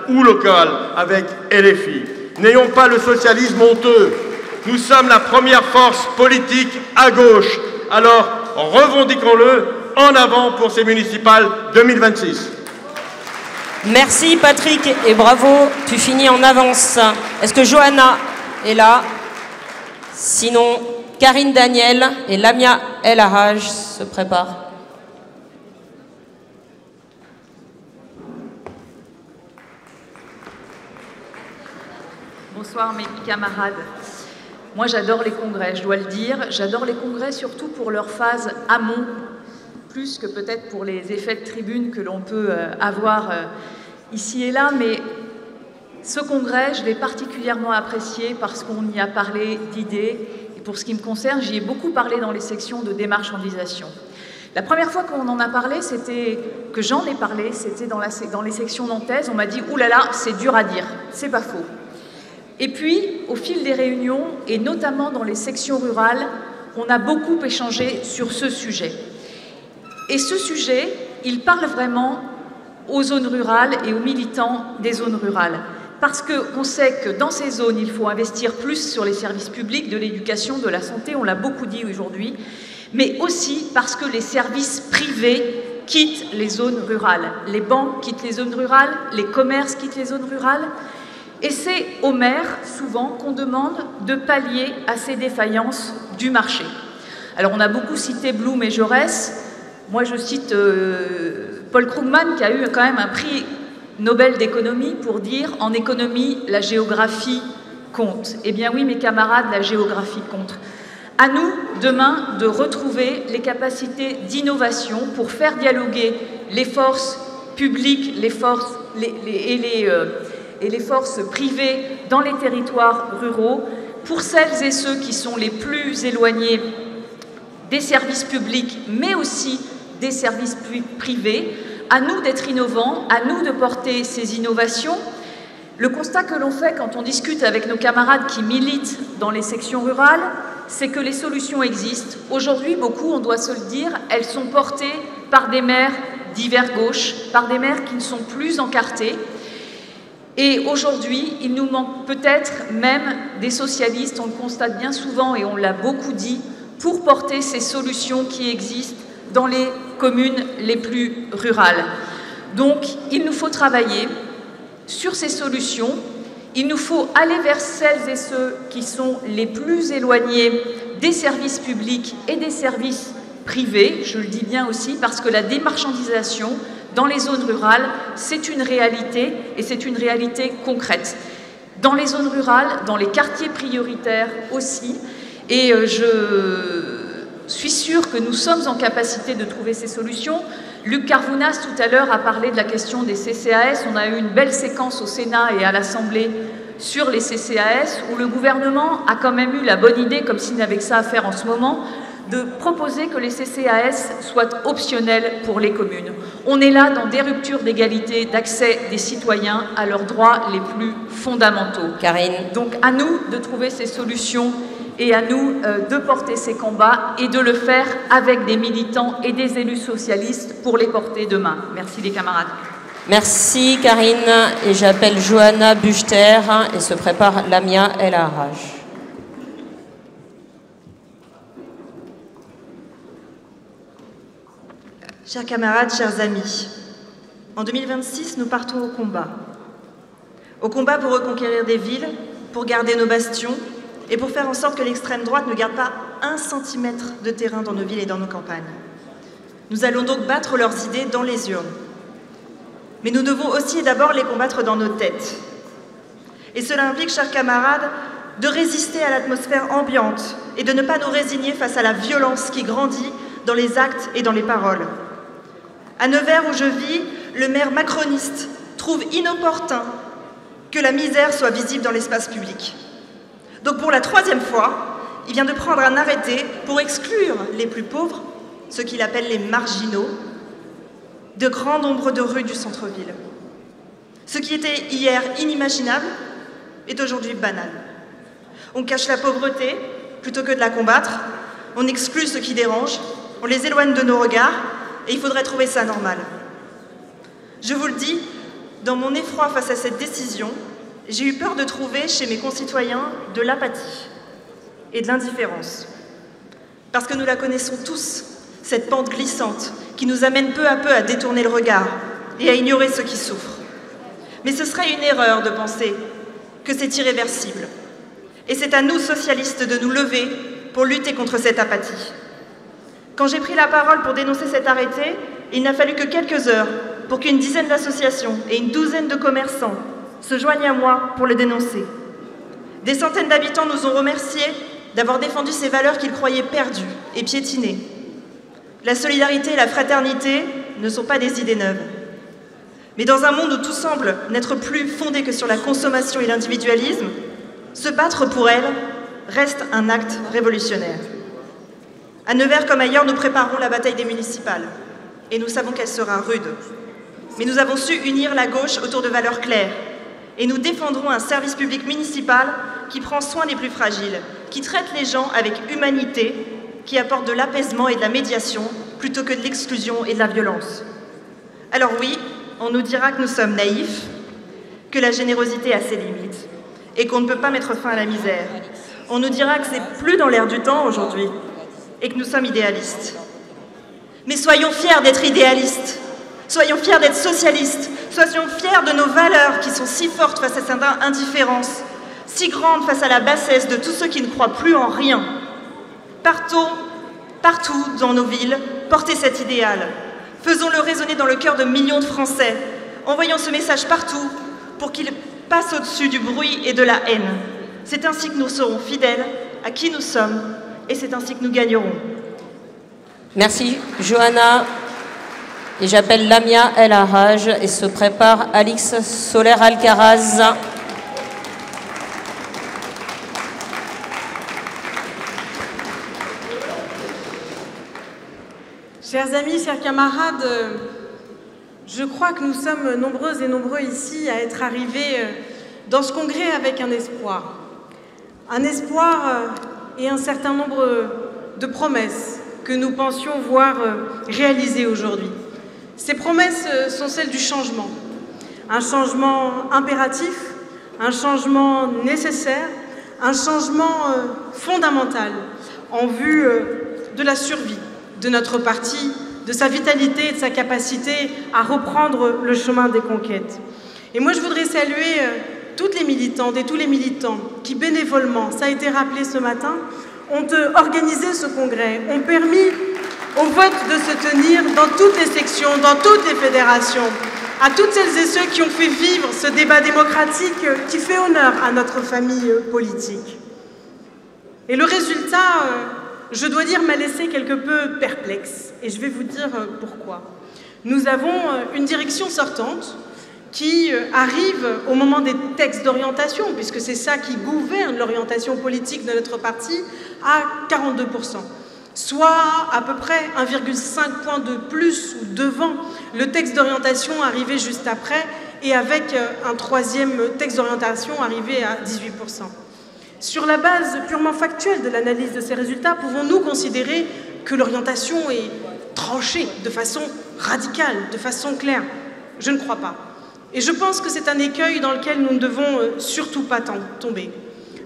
ou locaux, avec LFI. N'ayons pas le socialisme honteux. Nous sommes la première force politique à gauche. Alors, revendiquons-le en avant pour ces municipales 2026. Merci Patrick et bravo, tu finis en avance. Est-ce que Johanna est là? Sinon, Karine Daniel et Lamia El Haraj se préparent. Bonsoir mes camarades. Moi, j'adore les congrès, je dois le dire. J'adore les congrès surtout pour leur phase amont, plus que peut-être pour les effets de tribune que l'on peut avoir ici et là. Mais ce congrès, je l'ai particulièrement apprécié parce qu'on y a parlé d'idées. Et pour ce qui me concerne, j'y ai beaucoup parlé dans les sections de démarchandisation. La première fois qu'on en a parlé, que j'en ai parlé, c'était dans les sections nantaises. On m'a dit « Ouh là là, c'est dur à dire, c'est pas faux ». Et puis, au fil des réunions, et notamment dans les sections rurales, on a beaucoup échangé sur ce sujet. Et ce sujet, il parle vraiment aux zones rurales et aux militants des zones rurales. Parce qu'on sait que dans ces zones, il faut investir plus sur les services publics, de l'éducation, de la santé, on l'a beaucoup dit aujourd'hui, mais aussi parce que les services privés quittent les zones rurales. Les banques quittent les zones rurales, les commerces quittent les zones rurales. Et c'est aux maires, souvent, qu'on demande de pallier à ces défaillances du marché. Alors, on a beaucoup cité Blum et Jaurès. Moi, je cite Paul Krugman, qui a eu quand même un prix Nobel d'économie pour dire « en économie, la géographie compte ». Eh bien oui, mes camarades, la géographie compte. À nous, demain, de retrouver les capacités d'innovation pour faire dialoguer les forces publiques, les forces privées dans les territoires ruraux, pour celles et ceux qui sont les plus éloignés des services publics, mais aussi des services privés. À nous d'être innovants, à nous de porter ces innovations. Le constat que l'on fait quand on discute avec nos camarades qui militent dans les sections rurales, c'est que les solutions existent. Aujourd'hui, beaucoup, on doit se le dire, elles sont portées par des maires divers gauche, par des maires qui ne sont plus encartés. Et aujourd'hui, il nous manque peut-être même des socialistes, on le constate bien souvent et on l'a beaucoup dit, pour porter ces solutions qui existent dans les communes les plus rurales. Donc, il nous faut travailler sur ces solutions. Il nous faut aller vers celles et ceux qui sont les plus éloignés des services publics et des services privés, je le dis bien aussi, parce que la démarchandisation dans les zones rurales, c'est une réalité et c'est une réalité concrète. Dans les zones rurales, dans les quartiers prioritaires aussi, et je suis sûre que nous sommes en capacité de trouver ces solutions. Luc Carvounas, tout à l'heure, a parlé de la question des CCAS. On a eu une belle séquence au Sénat et à l'Assemblée sur les CCAS, où le gouvernement a quand même eu la bonne idée, comme s'il n'avait que ça à faire en ce moment, de proposer que les CCAS soient optionnels pour les communes. On est là dans des ruptures d'égalité d'accès des citoyens à leurs droits les plus fondamentaux. Karine. Donc à nous de trouver ces solutions et à nous de porter ces combats et de le faire avec des militants et des élus socialistes pour les porter demain. Merci les camarades. Merci Karine. Et j'appelle Johanna Buchter et se prépare Lamia El Harraj. Chers camarades, chers amis, en 2026, nous partons au combat. Au combat pour reconquérir des villes, pour garder nos bastions et pour faire en sorte que l'extrême droite ne garde pas 1 centimètre de terrain dans nos villes et dans nos campagnes. Nous allons donc battre leurs idées dans les urnes. Mais nous devons aussi et d'abord les combattre dans nos têtes. Et cela implique, chers camarades, de résister à l'atmosphère ambiante et de ne pas nous résigner face à la violence qui grandit dans les actes et dans les paroles. À Nevers, où je vis, le maire macroniste trouve inopportun que la misère soit visible dans l'espace public. Donc pour la 3e fois, il vient de prendre un arrêté pour exclure les plus pauvres, ceux qu'il appelle les marginaux, de grand nombre de rues du centre-ville. Ce qui était hier inimaginable est aujourd'hui banal. On cache la pauvreté plutôt que de la combattre, on exclut ceux qui dérangent, on les éloigne de nos regards, et il faudrait trouver ça normal. Je vous le dis, dans mon effroi face à cette décision, j'ai eu peur de trouver chez mes concitoyens de l'apathie et de l'indifférence. Parce que nous la connaissons tous, cette pente glissante qui nous amène peu à peu à détourner le regard et à ignorer ceux qui souffrent. Mais ce serait une erreur de penser que c'est irréversible. Et c'est à nous, socialistes, de nous lever pour lutter contre cette apathie. Quand j'ai pris la parole pour dénoncer cet arrêté, il n'a fallu que quelques heures pour qu'une dizaine d'associations et une douzaine de commerçants se joignent à moi pour le dénoncer. Des centaines d'habitants nous ont remerciés d'avoir défendu ces valeurs qu'ils croyaient perdues et piétinées. La solidarité et la fraternité ne sont pas des idées neuves. Mais dans un monde où tout semble n'être plus fondé que sur la consommation et l'individualisme, se battre pour elles reste un acte révolutionnaire. À Nevers comme ailleurs, nous préparons la bataille des municipales. Et nous savons qu'elle sera rude. Mais nous avons su unir la gauche autour de valeurs claires. Et nous défendrons un service public municipal qui prend soin des plus fragiles, qui traite les gens avec humanité, qui apporte de l'apaisement et de la médiation, plutôt que de l'exclusion et de la violence. Alors oui, on nous dira que nous sommes naïfs, que la générosité a ses limites, et qu'on ne peut pas mettre fin à la misère. On nous dira que c'est plus dans l'air du temps aujourd'hui, et que nous sommes idéalistes. Mais soyons fiers d'être idéalistes, soyons fiers d'être socialistes, soyons fiers de nos valeurs qui sont si fortes face à cette indifférence, si grande face à la bassesse de tous ceux qui ne croient plus en rien. Partout dans nos villes, portez cet idéal. Faisons-le résonner dans le cœur de millions de Français, Envoyons ce message partout pour qu'il passe au-dessus du bruit et de la haine. C'est ainsi que nous serons fidèles à qui nous sommes et c'est ainsi que nous gagnerons. Merci, Johanna. Et j'appelle Lamia El Haraj et se prépare Alix Soler Alcaraz. Chers amis, chers camarades, je crois que nous sommes nombreuses et nombreux ici à être arrivés dans ce congrès avec un espoir. Un espoir et un certain nombre de promesses que nous pensions voir réalisées aujourd'hui. Ces promesses sont celles du changement. Un changement impératif, un changement nécessaire, un changement fondamental en vue de la survie de notre parti, de sa vitalité et de sa capacité à reprendre le chemin des conquêtes. Et moi, je voudrais saluer toutes les militantes et tous les militants qui, bénévolement, ça a été rappelé ce matin, ont organisé ce congrès, ont permis au vote de se tenir dans toutes les sections, dans toutes les fédérations, à toutes celles et ceux qui ont fait vivre ce débat démocratique qui fait honneur à notre famille politique. Et le résultat, je dois dire, m'a laissé quelque peu perplexe, et je vais vous dire pourquoi. Nous avons une direction sortante qui arrive au moment des textes d'orientation, puisque c'est ça qui gouverne l'orientation politique de notre parti, à 42%, soit à peu près 1,5 point de plus ou devant le texte d'orientation arrivé juste après, et avec un troisième texte d'orientation arrivé à 18%. Sur la base purement factuelle de l'analyse de ces résultats, pouvons-nous considérer que l'orientation est tranchée de façon radicale, de façon claire? Je ne crois pas. Et je pense que c'est un écueil dans lequel nous ne devons surtout pas tomber.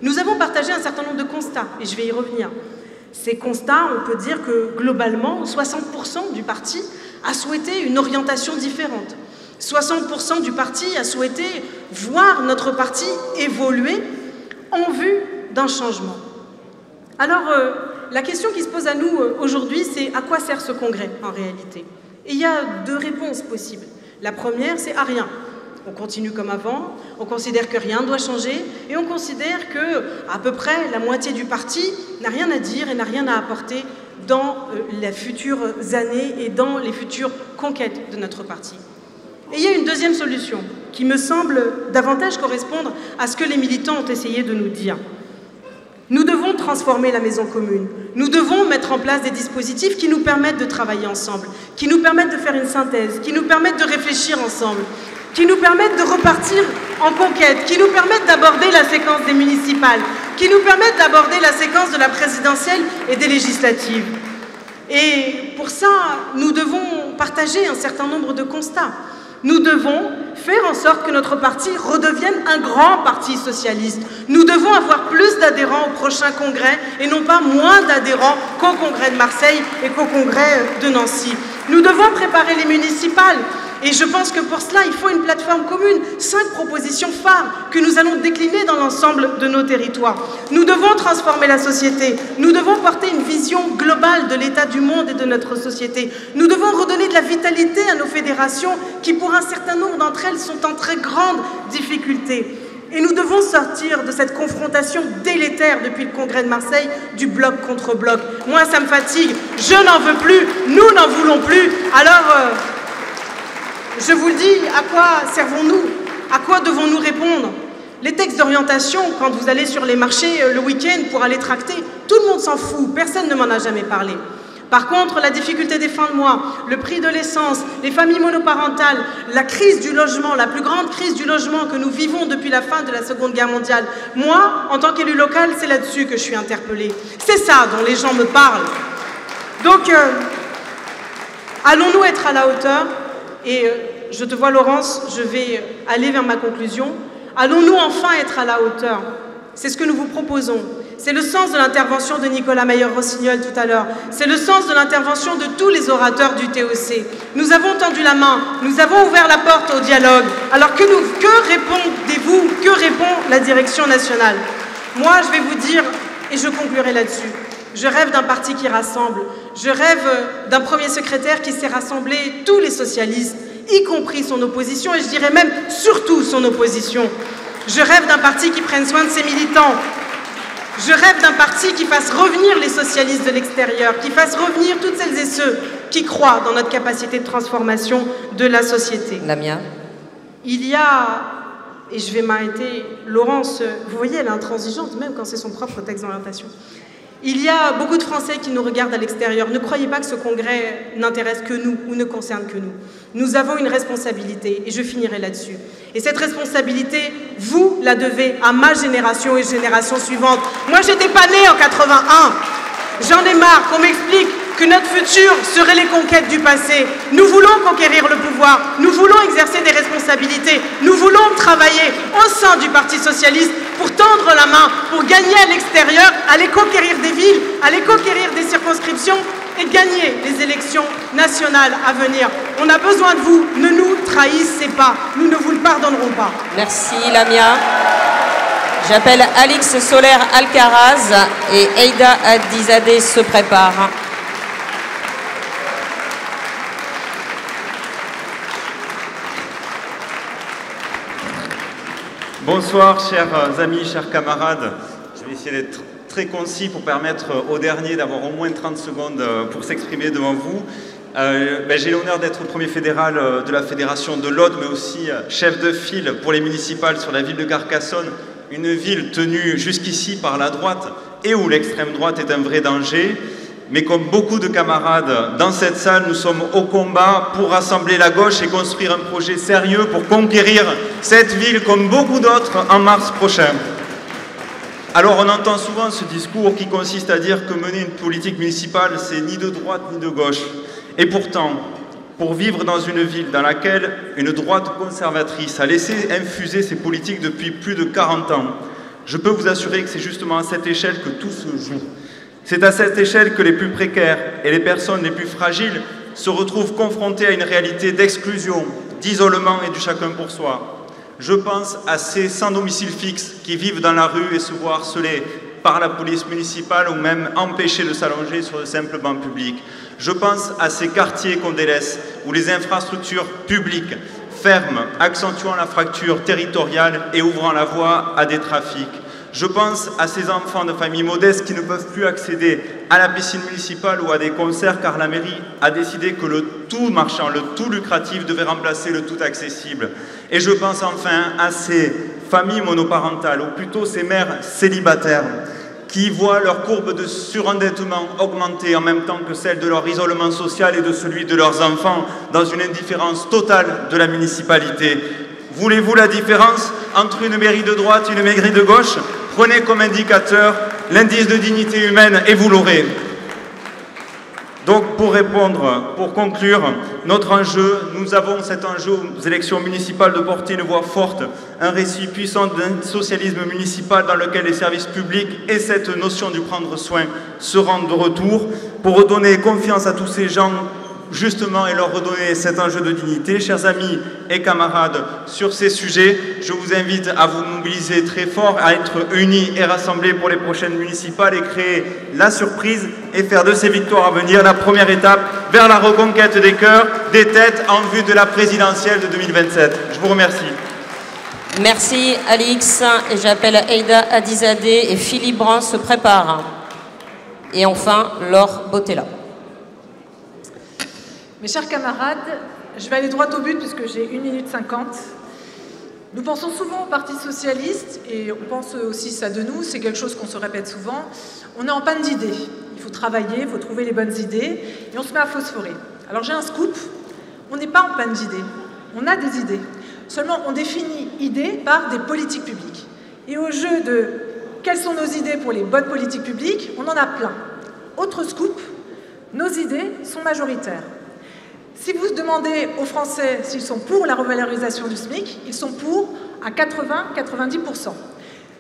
Nous avons partagé un certain nombre de constats, et je vais y revenir. Ces constats, on peut dire que globalement, 60% du parti a souhaité une orientation différente. 60% du parti a souhaité voir notre parti évoluer en vue d'un changement. Alors, la question qui se pose à nous aujourd'hui, c'est à quoi sert ce congrès en réalité? Et il y a deux réponses possibles. La première, c'est à rien. On continue comme avant, on considère que rien ne doit changer et on considère que à peu près la moitié du parti n'a rien à dire et n'a rien à apporter dans les futures années et dans les futures conquêtes de notre parti. Et il y a une deuxième solution qui me semble davantage correspondre à ce que les militants ont essayé de nous dire. Nous devons transformer la maison commune. Nous devons mettre en place des dispositifs qui nous permettent de travailler ensemble, qui nous permettent de faire une synthèse, qui nous permettent de réfléchir ensemble, qui nous permettent de repartir en conquête, qui nous permettent d'aborder la séquence des municipales, qui nous permettent d'aborder la séquence de la présidentielle et des législatives. Et pour ça, nous devons partager un certain nombre de constats. Nous devons faire en sorte que notre parti redevienne un grand parti socialiste. Nous devons avoir plus d'adhérents au prochain congrès et non pas moins d'adhérents qu'au congrès de Marseille et qu'au congrès de Nancy. Nous devons préparer les municipales. Et je pense que pour cela, il faut une plateforme commune, 5 propositions phares que nous allons décliner dans l'ensemble de nos territoires. Nous devons transformer la société, nous devons porter une vision globale de l'état du monde et de notre société. Nous devons redonner de la vitalité à nos fédérations qui, pour un certain nombre d'entre elles, sont en très grande difficulté. Et nous devons sortir de cette confrontation délétère depuis le congrès de Marseille, du bloc contre bloc. Moi, ça me fatigue, je n'en veux plus, nous n'en voulons plus. Alors, je vous le dis, à quoi servons-nous? À quoi devons-nous répondre? Les textes d'orientation, quand vous allez sur les marchés le week-end pour aller tracter, tout le monde s'en fout, personne ne m'en a jamais parlé. Par contre, la difficulté des fins de mois, le prix de l'essence, les familles monoparentales, la crise du logement, la plus grande crise du logement que nous vivons depuis la fin de la Seconde Guerre mondiale, moi, en tant qu'élu local, c'est là-dessus que je suis interpellée. C'est ça dont les gens me parlent. Donc, allons-nous être à la hauteur? Et je te vois, Laurence, je vais aller vers ma conclusion. Allons-nous enfin être à la hauteur? C'est ce que nous vous proposons. C'est le sens de l'intervention de Nicolas Mayer-Rossignol tout à l'heure. C'est le sens de l'intervention de tous les orateurs du TOC. Nous avons tendu la main, nous avons ouvert la porte au dialogue. Alors que répondez-vous? Que répond la direction nationale? Moi, je vais vous dire, et je conclurai là-dessus, je rêve d'un parti qui rassemble. Je rêve d'un premier secrétaire qui sait rassembler tous les socialistes y compris son opposition, et je dirais même surtout son opposition. Je rêve d'un parti qui prenne soin de ses militants. Je rêve d'un parti qui fasse revenir les socialistes de l'extérieur, qui fasse revenir toutes celles et ceux qui croient dans notre capacité de transformation de la société. Lamia. Il y a, et je vais m'arrêter, Laurence, vous voyez, elle est intransigeante, même quand c'est son propre texte d'orientation. Il y a beaucoup de Français qui nous regardent à l'extérieur. Ne croyez pas que ce congrès n'intéresse que nous ou ne concerne que nous. Nous avons une responsabilité, et je finirai là-dessus. Et cette responsabilité, vous la devez à ma génération et génération suivante. Moi, j'étais pas née en 81. J'en ai marre qu'on m'explique que notre futur serait les conquêtes du passé. Nous voulons conquérir le pouvoir, nous voulons exercer des responsabilités, nous voulons travailler au sein du Parti socialiste pour tendre la main, pour gagner à l'extérieur, aller conquérir des villes, aller conquérir des circonscriptions et gagner les élections nationales à venir. On a besoin de vous, ne nous trahissez pas, nous ne vous le pardonnerons pas. Merci Lamia. J'appelle Alix Soler-Alcaraz et Aïda Hadizadeh se prépare. Bonsoir, chers amis, chers camarades. Je vais essayer d'être très concis pour permettre aux derniers d'avoir au moins 30 secondes pour s'exprimer devant vous. J'ai l'honneur d'être premier fédéral de la Fédération de l'Aude, mais aussi chef de file pour les municipales sur la ville de Carcassonne, une ville tenue jusqu'ici par la droite et où l'extrême droite est un vrai danger. Mais comme beaucoup de camarades dans cette salle, nous sommes au combat pour rassembler la gauche et construire un projet sérieux pour conquérir cette ville comme beaucoup d'autres en mars prochain. Alors on entend souvent ce discours qui consiste à dire que mener une politique municipale, c'est ni de droite ni de gauche. Et pourtant, pour vivre dans une ville dans laquelle une droite conservatrice a laissé infuser ses politiques depuis plus de 40 ans, je peux vous assurer que c'est justement à cette échelle que tout se joue. C'est à cette échelle que les plus précaires et les personnes les plus fragiles se retrouvent confrontés à une réalité d'exclusion, d'isolement et du chacun pour soi. Je pense à ces sans domicile fixe qui vivent dans la rue et se voient harcelés par la police municipale ou même empêchés de s'allonger sur de simples bancs publics. Je pense à ces quartiers qu'on délaisse, où les infrastructures publiques ferment, accentuant la fracture territoriale et ouvrant la voie à des trafics. Je pense à ces enfants de familles modestes qui ne peuvent plus accéder à la piscine municipale ou à des concerts car la mairie a décidé que le tout marchand, le tout lucratif devait remplacer le tout accessible. Et je pense enfin à ces familles monoparentales, ou plutôt ces mères célibataires, qui voient leur courbe de surendettement augmenter en même temps que celle de leur isolement social et de celui de leurs enfants dans une indifférence totale de la municipalité. Voulez-vous la différence entre une mairie de droite et une mairie de gauche? Prenez comme indicateur l'indice de dignité humaine et vous l'aurez. Donc pour répondre, pour conclure, notre enjeu, nous avons cet enjeu aux élections municipales de porter une voix forte, un récit puissant d'un socialisme municipal dans lequel les services publics et cette notion du prendre soin seront de retour pour redonner confiance à tous ces gens justement et leur redonner cet enjeu de dignité. Chers amis et camarades, sur ces sujets, je vous invite à vous mobiliser très fort, à être unis et rassemblés pour les prochaines municipales et créer la surprise et faire de ces victoires à venir la première étape vers la reconquête des cœurs, des têtes en vue de la présidentielle de 2027. Je vous remercie. Merci Alix, et j'appelle Aïda Hadizadeh et Philippe Brun se prépare. Et enfin, Laure Bottella. Mes chers camarades, je vais aller droit au but puisque j'ai 1 minute 50. Nous pensons souvent au Parti socialiste et on pense aussi ça de nous, c'est quelque chose qu'on se répète souvent. On est en panne d'idées. Il faut travailler, il faut trouver les bonnes idées et on se met à phosphorer. Alors j'ai un scoop, on n'est pas en panne d'idées, on a des idées. Seulement on définit idées par des politiques publiques. Et au jeu de quelles sont nos idées pour les bonnes politiques publiques, on en a plein. Autre scoop, nos idées sont majoritaires. Si vous demandez aux Français s'ils sont pour la revalorisation du SMIC, ils sont pour à 80-90%.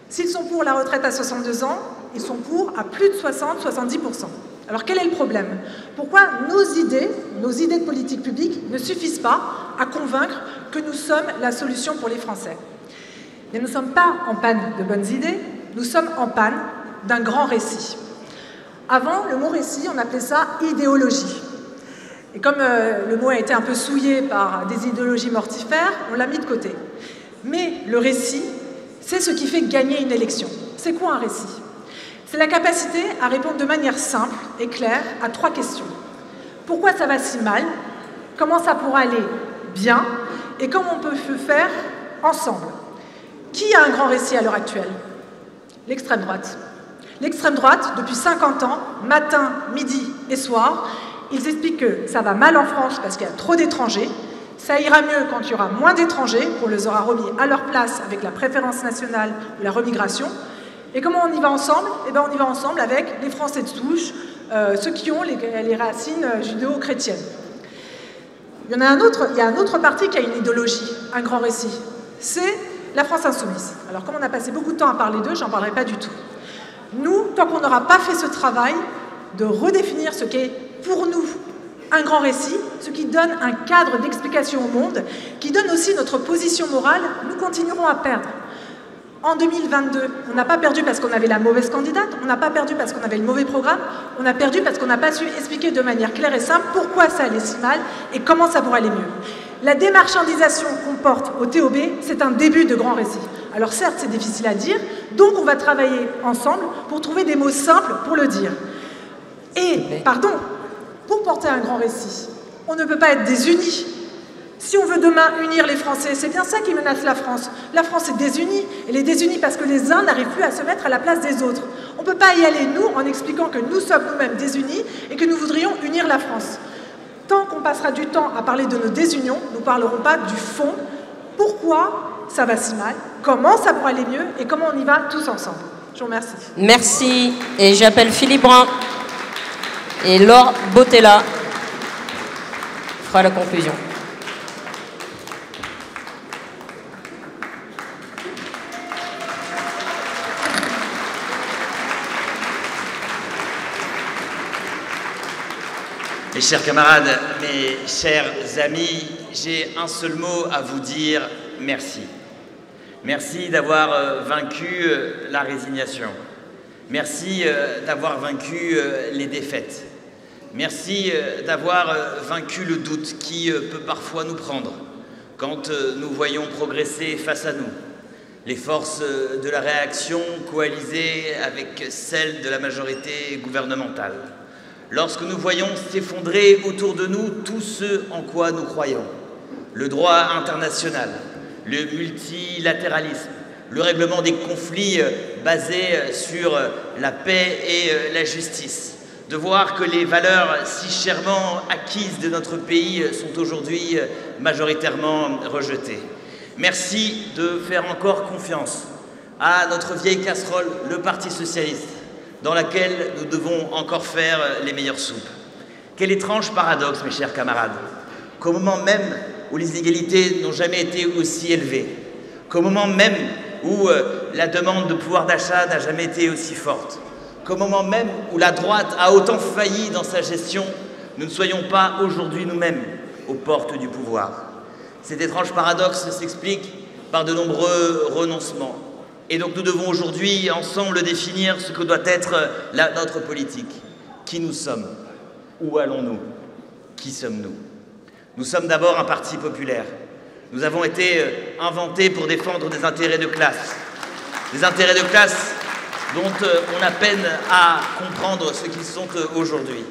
S'ils sont pour la retraite à 62 ans, ils sont pour à plus de 60-70%. Alors quel est le problème? Pourquoi nos idées de politique publique ne suffisent pas à convaincre que nous sommes la solution pour les Français? Mais nous ne sommes pas en panne de bonnes idées, nous sommes en panne d'un grand récit. Avant, le mot récit, on appelait ça idéologie. Et comme le mot a été un peu souillé par des idéologies mortifères, on l'a mis de côté. Mais le récit, c'est ce qui fait gagner une élection. C'est quoi un récit? C'est la capacité à répondre de manière simple et claire à 3 questions. Pourquoi ça va si mal? Comment ça pourra aller bien? Et comment on peut le faire ensemble? Qui a un grand récit à l'heure actuelle? L'extrême droite. L'extrême droite, depuis 50 ans, matin, midi et soir, ils expliquent que ça va mal en France parce qu'il y a trop d'étrangers, ça ira mieux quand il y aura moins d'étrangers, qu'on les aura remis à leur place avec la préférence nationale ou la remigration. Et comment on y va ensemble? Eh bien, on y va ensemble avec les Français de souche, ceux qui ont les racines judéo-chrétiennes. Il y a un autre parti qui a une idéologie, un grand récit. C'est la France insoumise. Alors, comme on a passé beaucoup de temps à parler d'eux, j'en parlerai pas du tout. Nous, tant qu'on n'aura pas fait ce travail de redéfinir ce qu'est pour nous un grand récit, ce qui donne un cadre d'explication au monde, qui donne aussi notre position morale, nous continuerons à perdre. En 2022, on n'a pas perdu parce qu'on avait la mauvaise candidate, on n'a pas perdu parce qu'on avait le mauvais programme, on a perdu parce qu'on n'a pas su expliquer de manière claire et simple pourquoi ça allait si mal et comment ça pourrait aller mieux. La démarchandisation qu'on porte au TOB, c'est un début de grand récit. Alors certes, c'est difficile à dire, donc on va travailler ensemble pour trouver des mots simples pour le dire. Et, pardon, pour porter un grand récit, on ne peut pas être désunis. Si on veut demain unir les Français, c'est bien ça qui menace la France. La France est désunie. Elle est désunie parce que les uns n'arrivent plus à se mettre à la place des autres. On ne peut pas y aller, nous, en expliquant que nous sommes nous-mêmes désunis et que nous voudrions unir la France. Tant qu'on passera du temps à parler de nos désunions, nous ne parlerons pas du fond. Pourquoi ça va si mal? Comment ça pourrait aller mieux? Et comment on y va tous ensemble? Je vous remercie. Merci. Et j'appelle Philippe Brun et Laure Bottella fera la conclusion. Mes chers camarades, mes chers amis, j'ai un seul mot à vous dire, merci. Merci d'avoir vaincu la résignation. Merci d'avoir vaincu les défaites. Merci d'avoir vaincu le doute qui peut parfois nous prendre quand nous voyons progresser face à nous les forces de la réaction coalisées avec celles de la majorité gouvernementale. Lorsque nous voyons s'effondrer autour de nous tout ce en quoi nous croyons, le droit international, le multilatéralisme, le règlement des conflits basés sur la paix et la justice, de voir que les valeurs si chèrement acquises de notre pays sont aujourd'hui majoritairement rejetées. Merci de faire encore confiance à notre vieille casserole, le Parti socialiste, dans laquelle nous devons encore faire les meilleures soupes. Quel étrange paradoxe, mes chers camarades, qu'au moment même où les inégalités n'ont jamais été aussi élevées, qu'au moment même où la demande de pouvoir d'achat n'a jamais été aussi forte, qu'au moment même où la droite a autant failli dans sa gestion, nous ne soyons pas aujourd'hui nous-mêmes aux portes du pouvoir. Cet étrange paradoxe s'explique par de nombreux renoncements. Et donc nous devons aujourd'hui ensemble définir ce que doit être notre politique. Qui nous sommes? Où allons-nous? Qui sommes-nous? Nous sommes d'abord un parti populaire. Nous avons été inventés pour défendre des intérêts de classe. Des intérêts de classe dont on a peine à comprendre ce qu'ils sont aujourd'hui.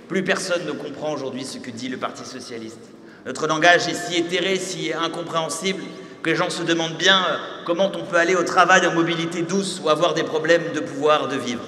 Plus personne ne comprend aujourd'hui ce que dit le Parti socialiste. Notre langage est si éthéré, si incompréhensible, que les gens se demandent bien comment on peut aller au travail en mobilité douce ou avoir des problèmes de pouvoir de vivre.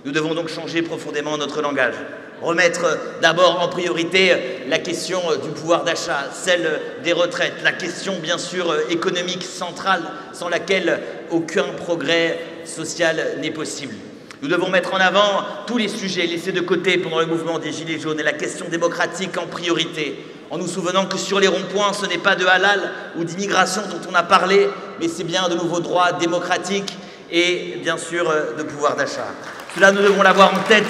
Nous devons donc changer profondément notre langage. Remettre d'abord en priorité la question du pouvoir d'achat, celle des retraites, la question bien sûr économique centrale sans laquelle aucun progrès social n'est possible. Nous devons mettre en avant tous les sujets laissés de côté pendant le mouvement des Gilets jaunes et la question démocratique en priorité, en nous souvenant que sur les ronds-points, ce n'est pas de halal ou d'immigration dont on a parlé, mais c'est bien de nouveaux droits démocratiques et bien sûr de pouvoir d'achat. Cela, nous devons l'avoir en tête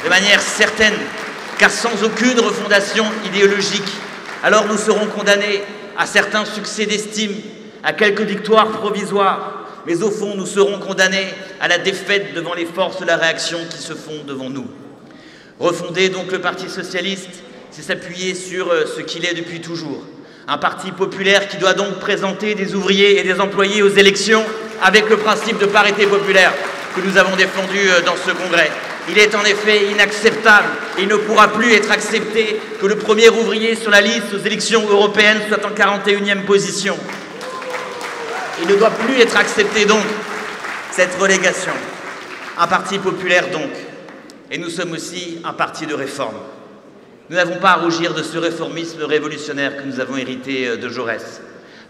de manière certaine, car sans aucune refondation idéologique, alors nous serons condamnés à certains succès d'estime, à quelques victoires provisoires, mais au fond, nous serons condamnés à la défaite devant les forces de la réaction qui se font devant nous. Refonder donc le Parti socialiste, c'est s'appuyer sur ce qu'il est depuis toujours. Un parti populaire qui doit donc présenter des ouvriers et des employés aux élections avec le principe de parité populaire que nous avons défendu dans ce congrès. Il est en effet inacceptable et il ne pourra plus être accepté que le premier ouvrier sur la liste aux élections européennes soit en 41e position. Il ne doit plus être accepté donc cette relégation. Un parti populaire donc. Et nous sommes aussi un parti de réforme. Nous n'avons pas à rougir de ce réformisme révolutionnaire que nous avons hérité de Jaurès.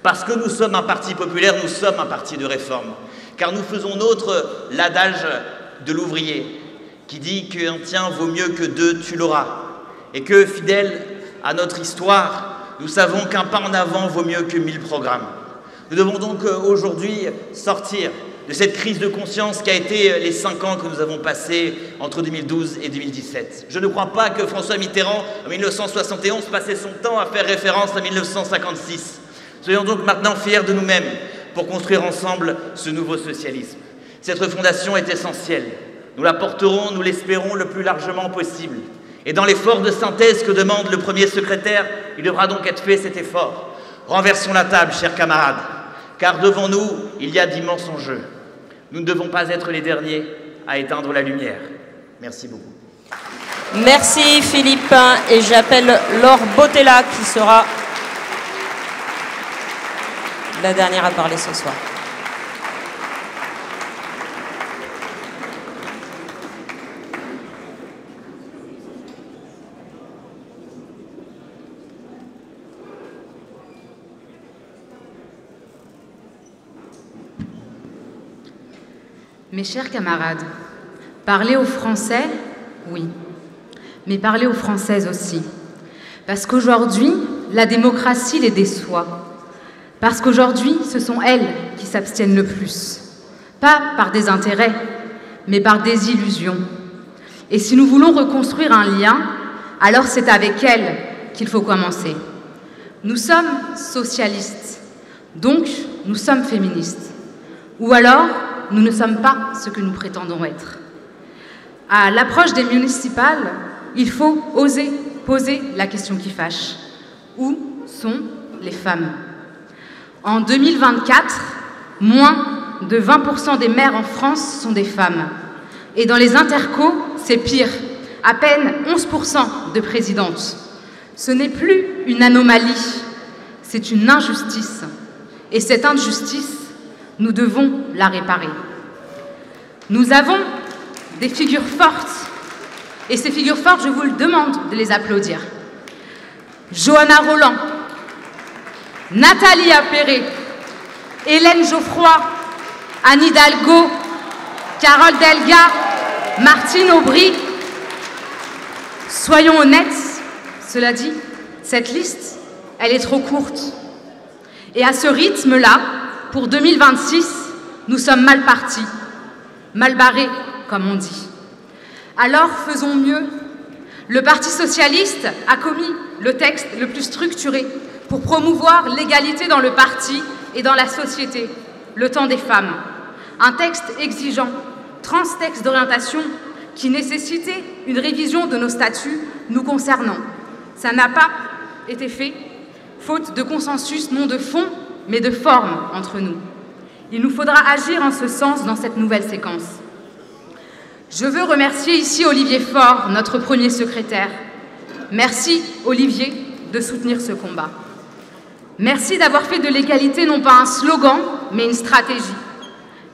Parce que nous sommes un parti populaire, nous sommes un parti de réforme. Car nous faisons nôtre l'adage de l'ouvrier qui dit qu'un tien vaut mieux que deux, tu l'auras. Et que, fidèles à notre histoire, nous savons qu'un pas en avant vaut mieux que 1000 programmes. Nous devons donc aujourd'hui sortir de cette crise de conscience qui a été les 5 ans que nous avons passés entre 2012 et 2017. Je ne crois pas que François Mitterrand, en 1971, passait son temps à faire référence à 1956. Soyons donc maintenant fiers de nous-mêmes pour construire ensemble ce nouveau socialisme. Cette refondation est essentielle. Nous la porterons, nous l'espérons, le plus largement possible. Et dans l'effort de synthèse que demande le premier secrétaire, il devra donc être fait cet effort. Renversons la table, chers camarades, car devant nous, il y a d'immenses enjeux. Nous ne devons pas être les derniers à éteindre la lumière. Merci beaucoup. Merci Philippe. Et j'appelle Laure Botella qui sera la dernière à parler ce soir. Mes chers camarades, parler aux Français, oui, mais parler aux Françaises aussi. Parce qu'aujourd'hui, la démocratie les déçoit. Parce qu'aujourd'hui, ce sont elles qui s'abstiennent le plus. Pas par des intérêts, mais par des illusions. Et si nous voulons reconstruire un lien, alors c'est avec elles qu'il faut commencer. Nous sommes socialistes, donc nous sommes féministes. Ou alors, nous ne sommes pas ce que nous prétendons être. À l'approche des municipales, il faut oser poser la question qui fâche. Où sont les femmes? En 2024, moins de 20% des maires en France sont des femmes. Et dans les intercos, c'est pire. À peine 11% de présidentes. Ce n'est plus une anomalie, c'est une injustice. Et cette injustice, nous devons la réparer. Nous avons des figures fortes, et ces figures fortes, je vous le demande de les applaudir. Johanna Rolland, Nathalie Appéré, Hélène Geoffroy, Anne Hidalgo, Carole Delga, Martine Aubry. Soyons honnêtes, cela dit, cette liste, elle est trop courte. Et à ce rythme-là, pour 2026, nous sommes mal partis, mal barrés, comme on dit. Alors faisons mieux. Le Parti socialiste a commis le texte le plus structuré pour promouvoir l'égalité dans le parti et dans la société, le temps des femmes. Un texte exigeant, transtexte d'orientation qui nécessitait une révision de nos statuts nous concernant. Ça n'a pas été fait, faute de consensus non de fond, mais de forme entre nous. Il nous faudra agir en ce sens dans cette nouvelle séquence. Je veux remercier ici Olivier Faure, notre premier secrétaire. Merci, Olivier, de soutenir ce combat. Merci d'avoir fait de l'égalité non pas un slogan, mais une stratégie.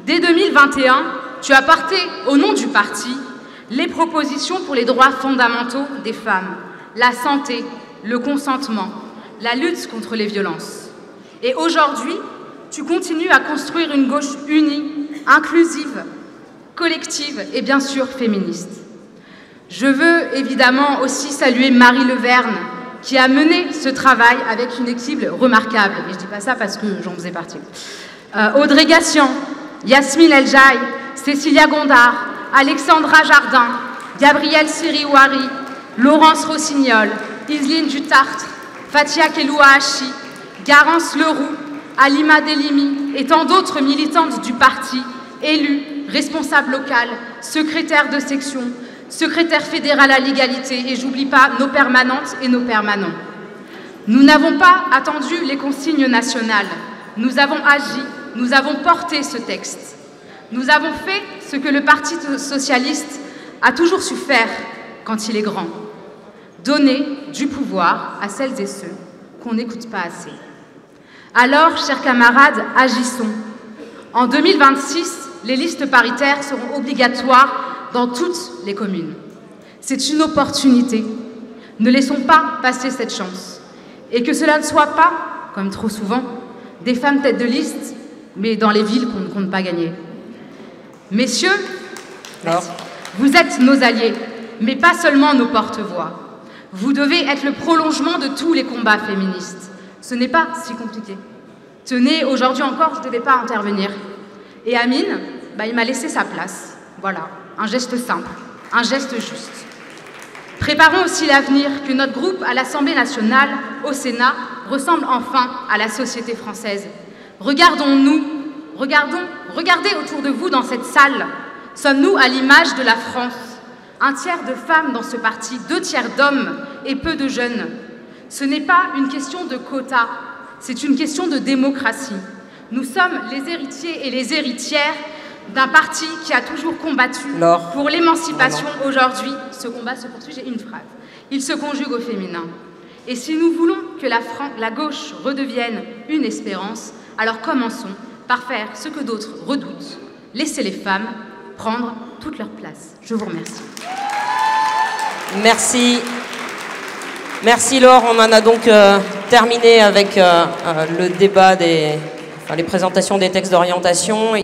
Dès 2021, tu as porté, au nom du parti, les propositions pour les droits fondamentaux des femmes, la santé, le consentement, la lutte contre les violences. Et aujourd'hui, tu continues à construire une gauche unie, inclusive, collective et bien sûr féministe. Je veux évidemment aussi saluer Marie Leverne, qui a mené ce travail avec une équipe remarquable. Et je ne dis pas ça parce que j'en faisais partie. Audrey Gassian, Yasmine El-Jaï, Cécilia Gondard, Alexandra Jardin, Gabrielle Siriouari, Laurence Rossignol, Iseline Dutartre, Fatia Kelouahachi, Garance Leroux, Alima Delimi et tant d'autres militantes du parti, élues, responsables locales, secrétaires de section, secrétaire fédéral à l'égalité, et j'oublie pas nos permanentes et nos permanents. Nous n'avons pas attendu les consignes nationales. Nous avons agi, nous avons porté ce texte. Nous avons fait ce que le Parti socialiste a toujours su faire quand il est grand. Donner du pouvoir à celles et ceux qu'on n'écoute pas assez. Alors, chers camarades, agissons. En 2026, les listes paritaires seront obligatoires dans toutes les communes. C'est une opportunité. Ne laissons pas passer cette chance. Et que cela ne soit pas, comme trop souvent, des femmes têtes de liste, mais dans les villes qu'on ne compte pas gagner. Messieurs, vous êtes nos alliés, mais pas seulement nos porte-voix. Vous devez être le prolongement de tous les combats féministes. Ce n'est pas si compliqué. Tenez, aujourd'hui encore, je ne devais pas intervenir. Et Amine, il m'a laissé sa place. Voilà, un geste simple, un geste juste. Préparons aussi l'avenir, que notre groupe à l'Assemblée nationale, au Sénat, ressemble enfin à la société française. Regardons-nous, regardez autour de vous dans cette salle. Sommes-nous à l'image de la France? Un tiers de femmes dans ce parti, 2 tiers d'hommes et peu de jeunes. Ce n'est pas une question de quota, c'est une question de démocratie. Nous sommes les héritiers et les héritières d'un parti qui a toujours combattu pour l'émancipation. Aujourd'hui, ce combat se poursuit, j'ai une phrase. Il se conjugue au féminin. Et si nous voulons que la gauche redevienne une espérance, alors commençons par faire ce que d'autres redoutent, laisser les femmes prendre toute leur place. Je vous remercie. Merci. Merci Laure. On en a donc terminé avec le débat les présentations des textes d'orientation.